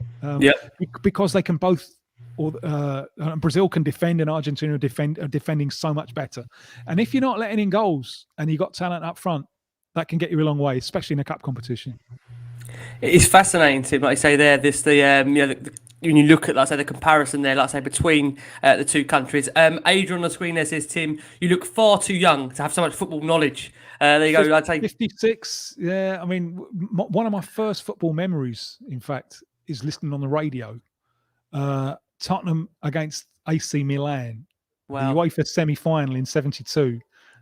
Speaker 3: Because they can both. Brazil can defend and Argentina are defending so much better. And if you're not letting in goals and you've got talent up front, that can get you a long way, especially in a cup competition.
Speaker 1: It's fascinating, Tim. Like I say, there, when you look at, like I say, the comparison there, like I say, between the two countries. Adrian on the screen there says, Tim, you look far too young to have so much football knowledge. There you go. I'd say
Speaker 3: 56. Yeah, I mean, one of my first football memories, in fact, is listening on the radio. Tottenham against AC Milan, the UEFA semi-final in '72.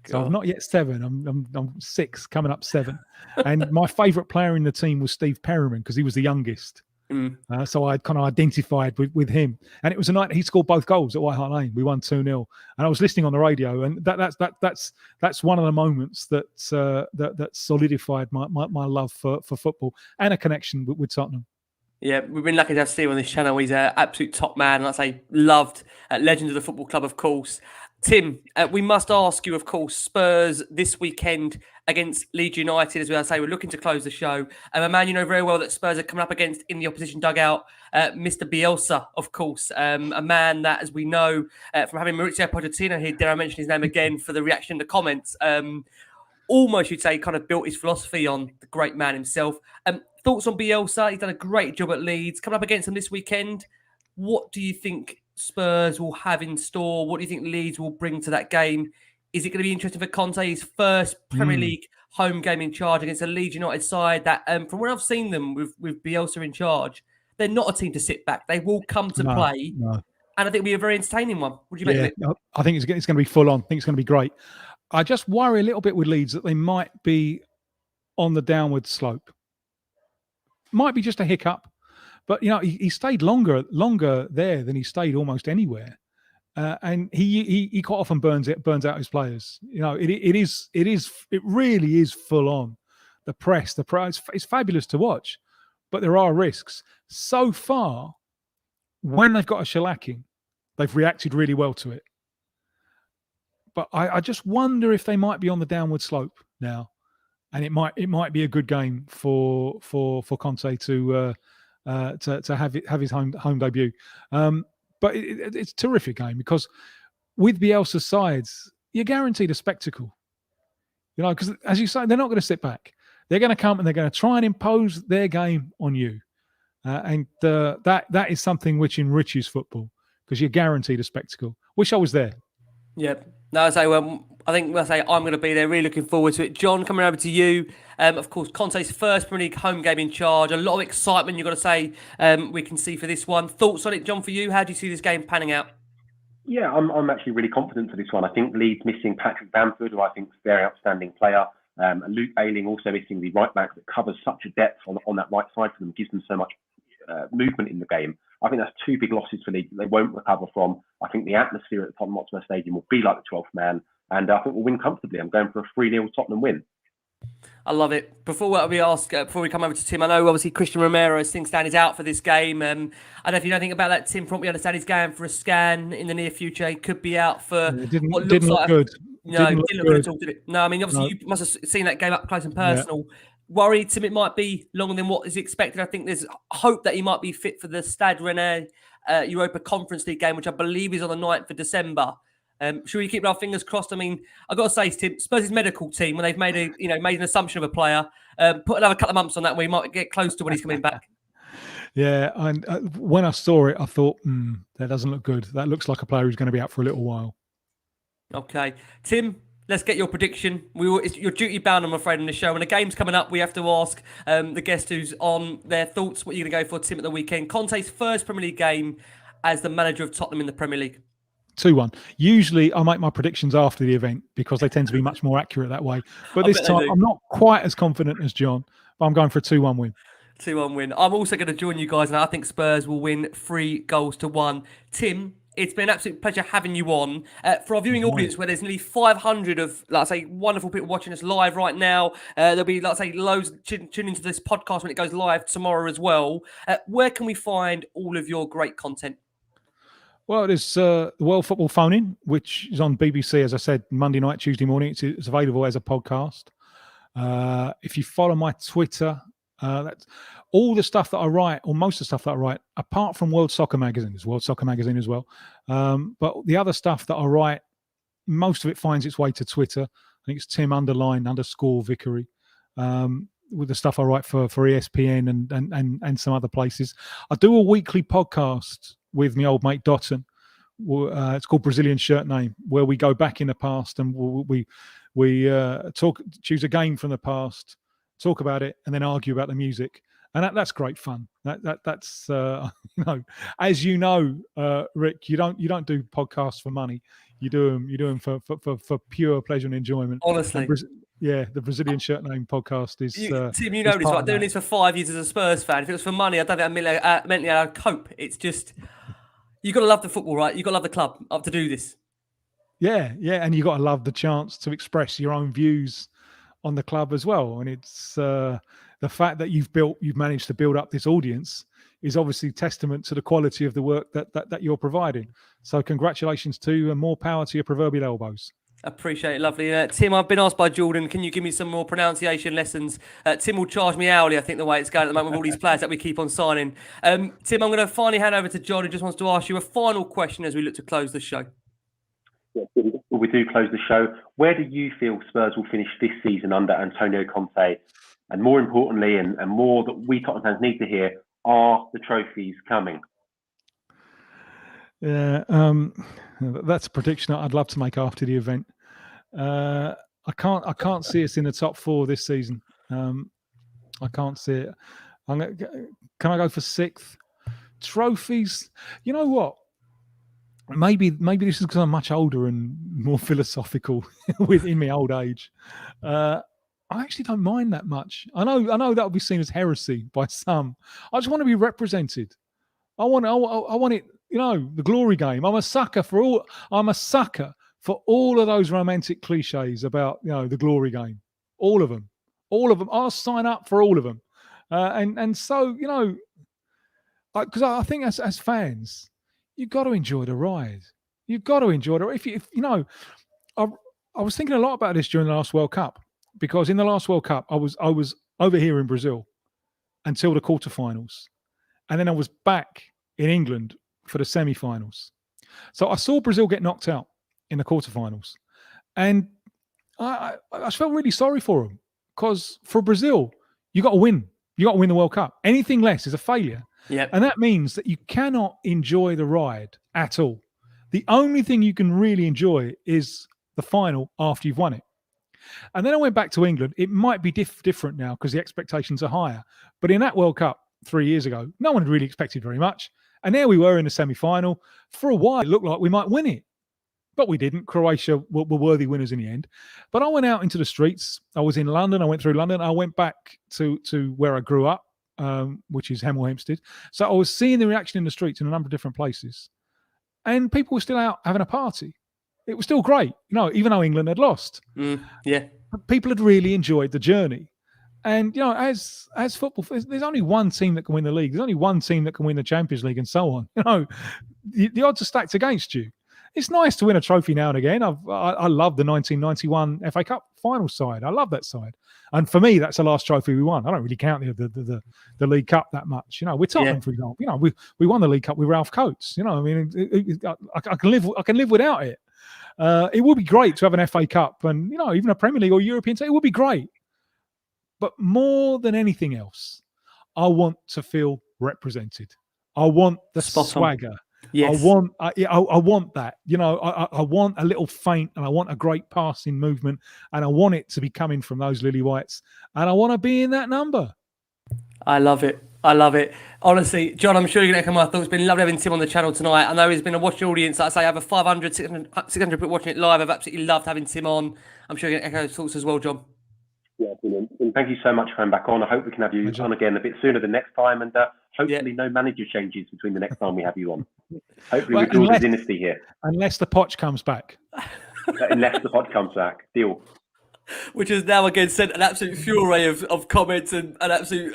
Speaker 3: So I'm not yet 7. I'm 6, coming up 7. And my favourite player in the team was Steve Perryman because he was the youngest. So I kind of identified with him. And it was a night he scored both goals at White Hart Lane. We won 2-0. And I was listening on the radio, and that's one of the moments that solidified my love for football and a connection with Tottenham.
Speaker 1: Yeah, we've been lucky to have Steve on this channel. He's an absolute top man. Like I say, loved, legend of the football club, of course. Tim, we must ask you, of course, Spurs this weekend against Leeds United. As we say, we're looking to close the show. A man you know very well that Spurs are coming up against in the opposition dugout, Mr. Bielsa, of course. A man that, as we know from having Mauricio Pochettino here, dare I mention his name again for the reaction in the comments, almost, you'd say, kind of built his philosophy on the great man himself. Thoughts on Bielsa? He's done a great job at Leeds. Coming up against him this weekend, what do you think Spurs will have in store? What do you think Leeds will bring to that game? Is it going to be interesting for Conte, his first Premier League home game in charge against a Leeds United side that, from when I've seen them with Bielsa in charge, they're not a team to sit back. They will come to play. No. And I think it'll be a very entertaining one. What do you make of it?
Speaker 3: I think it's going to be full on. I think it's going to be great. I just worry a little bit with Leeds that they might be on the downward slope. Might be just a hiccup, but he stayed longer there than he stayed almost anywhere, and he quite often burns out his players. It really is full on. The press, it's fabulous to watch, but there are risks. So far, when they've got a shellacking, they've reacted really well to it. But I just wonder if they might be on the downward slope now. And it might be a good game for Conte to have his home debut. But it's a terrific game because with Bielsa's sides, you're guaranteed a spectacle. Because as you say, they're not going to sit back. They're going to come and they're going to try and impose their game on you. And that is something which enriches football because you're guaranteed a spectacle. Wish I was there.
Speaker 1: Yep. No, so I think I'm going to be there. Really looking forward to it. John, coming over to you. Of course, Conte's first Premier League home game in charge. A lot of excitement, you've got to say, we can see for this one. Thoughts on it, John, for you? How do you see this game panning out?
Speaker 2: Yeah, I'm actually really confident for this one. I think Leeds missing Patrick Bamford, who I think is a very outstanding player. And Luke Ayling also missing the right back that covers such a depth on that right side for them, gives them so much movement in the game. I think that's two big losses for Leeds that they won't recover from. I think the atmosphere at the Tottenham Hotspur Stadium will be like the 12th man, and I think we'll win comfortably. I'm going for a 3-0 Tottenham win.
Speaker 1: I love it. Before we come over to Tim, I know obviously Christian Romero, as things stand, is out for this game. I don't know if you know anything about that, Tim. Probably understand he's going for a scan in the near future. He could be out for what looks
Speaker 3: look
Speaker 1: like
Speaker 3: good.
Speaker 1: No,
Speaker 3: didn't look good
Speaker 1: at all, did it? No, I mean obviously you must have seen that game up close and personal.
Speaker 3: Yeah.
Speaker 1: Worried, Tim, it might be longer than what is expected. I think there's hope that he might be fit for the Stade Rennais Europa Conference League game, which I believe is on the 9th of December. Should we keep our fingers crossed? I mean, I've got to say, Tim, Spurs' medical team, when they've made an assumption of a player, put another couple of months on that, we might get close to when he's coming back.
Speaker 3: Yeah, and when I saw it, I thought, that doesn't look good. That looks like a player who's going to be out for a little while.
Speaker 1: Okay, Tim, let's get your prediction. It's your duty bound, I'm afraid, on the show. When the game's coming up, we have to ask the guest who's on their thoughts. What are you going to go for, Tim, at the weekend? Conte's first Premier League game as the manager of Tottenham in the Premier League.
Speaker 3: 2-1. Usually I make my predictions after the event because they tend to be much more accurate that way. But this time I'm not quite as confident as John, but I'm going for a 2-1 win.
Speaker 1: 2-1 win. I'm also going to join you guys, and I think Spurs will win 3-1. Tim, it's been an absolute pleasure having you on. For our viewing audience, where there's nearly 500 of, wonderful people watching us live right now, there'll be, loads tuning into this podcast when it goes live tomorrow as well. Where can we find all of your great content?
Speaker 3: Well, there's the World Football Phone-In, which is on BBC, as I said, Monday night, Tuesday morning. It's available as a podcast. If you follow my Twitter, that's all the stuff that I write, or most of the stuff that I write, apart from World Soccer Magazine. There's World Soccer Magazine as well. But the other stuff that I write, most of it finds its way to Twitter. I think it's Tim_Vickery. With the stuff I write for ESPN and some other places. I do a weekly podcast with my old mate Dotton. It's called Brazilian Shirt Name, where we go back in the past and we choose a game from the past, talk about it, and then argue about the music. And that's great fun. That's as you know, Rick, you don't do podcasts for money. You do them for pure pleasure and enjoyment.
Speaker 1: Honestly.
Speaker 3: The Brazilian Shirt Name podcast is.
Speaker 1: Tim, you know this, right? Doing this for 5 years as a Spurs fan. If it was for money, I don't think mentally I'd cope. It's just, you got to love the football, right? You got to love the club up to do this. Yeah,
Speaker 3: and you got to love the chance to express your own views on the club as well. And it's the fact that you've managed to build up this audience is obviously testament to the quality of the work that you're providing. So congratulations to you, and more power to your proverbial elbows.
Speaker 1: Appreciate it, lovely. Tim, I've been asked by Jordan, can you give me some more pronunciation lessons? Tim will charge me hourly, I think, the way it's going at the moment with all these players that we keep on signing. Tim, I'm going to finally hand over to John, who just wants to ask you a final question as we look to close the show.
Speaker 2: Yeah, before we do close the show, where do you feel Spurs will finish this season under Antonio Conte? And more importantly, and more that we Tottenham fans need to hear, are the trophies coming?
Speaker 3: Yeah, that's a prediction I'd love to make after the event. I can't see us in the top 4 this season. I can't see it. Can I go for 6th? Trophies? You know what? Maybe this is because I'm much older and more philosophical within my old age. I actually don't mind that much. I know that will be seen as heresy by some. I just want to be represented. I want it. The glory game. I'm a sucker for all of those romantic cliches about the glory game. All of them. I'll sign up for all of them. And so because I think as fans, you've got to enjoy the ride. You've got to enjoy it. I was thinking a lot about this during the last World Cup, because in the last World Cup I was over here in Brazil until the quarterfinals, and then I was back in England for the semi-finals. So I saw Brazil get knocked out in the quarterfinals, and I felt really sorry for them, because for Brazil, you got to win. You got to win the World Cup. Anything less is a failure.
Speaker 1: Yep.
Speaker 3: And that means that you cannot enjoy the ride at all. The only thing you can really enjoy is the final after you've won it. And then I went back to England. It might be different now because the expectations are higher. But in that World Cup 3 years ago, no one had really expected very much. And there we were in the semi-final. For a while, it looked like we might win it. But we didn't. Croatia were worthy winners in the end. But I went out into the streets. I was in London. I went through London. I went back to where I grew up, which is Hemel Hempstead. So I was seeing the reaction in the streets in a number of different places. And people were still out having a party. It was still great, even though England had lost.
Speaker 1: Yeah.
Speaker 3: People had really enjoyed the journey. And, as football, there's only one team that can win the league. There's only one team that can win the Champions League and so on. The odds are stacked against you. It's nice to win a trophy now and again. I love the 1991 FA Cup final side. I love that side. And for me, that's the last trophy we won. I don't really count the League Cup that much. We're Tottenham, for example. We won the League Cup with Ralph Coates. I can live without it. It would be great to have an FA Cup and, even a Premier League or European team. It would be great. But more than anything else, I want to feel represented. I want the swagger.
Speaker 1: Yes.
Speaker 3: I want that. I want a little feint and I want a great passing movement and I want it to be coming from those Lilywhites and I want to be in that number.
Speaker 1: I love it. Honestly, John, I'm sure you're going to come on. I thought it's been lovely having Tim on the channel tonight. I know he's been a watching audience. Like I say, over 500, 600 people watching it live. I've absolutely loved having Tim on. I'm sure you're going to echo those thoughts as well, John.
Speaker 2: Yeah, brilliant. And thank you so much for coming back on. I hope we can have you on again a bit sooner the next time and hopefully no manager changes between the next time we have you on. Hopefully we build a dynasty here.
Speaker 3: Unless the Poch comes back.
Speaker 2: Unless the Poch comes back. Deal.
Speaker 1: Which has now again sent an absolute fury of comments and an absolute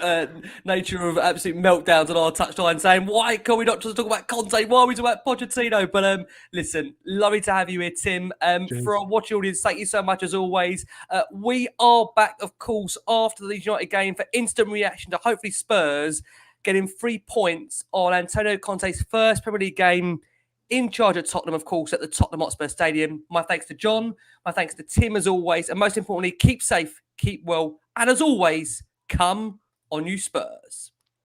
Speaker 1: nature of absolute meltdowns on our touchline saying, why can we not just talk about Conte? Why are we talking about Pochettino? But listen, lovely to have you here, Tim. For our watching audience, thank you so much as always. We are back, of course, after the Leeds United game for instant reaction to hopefully Spurs getting 3 points on Antonio Conte's first Premier League game in charge at Tottenham, of course, at the Tottenham Hotspur Stadium. My thanks to John, my thanks to Tim as always, and most importantly, keep safe, keep well, and as always, come on you Spurs.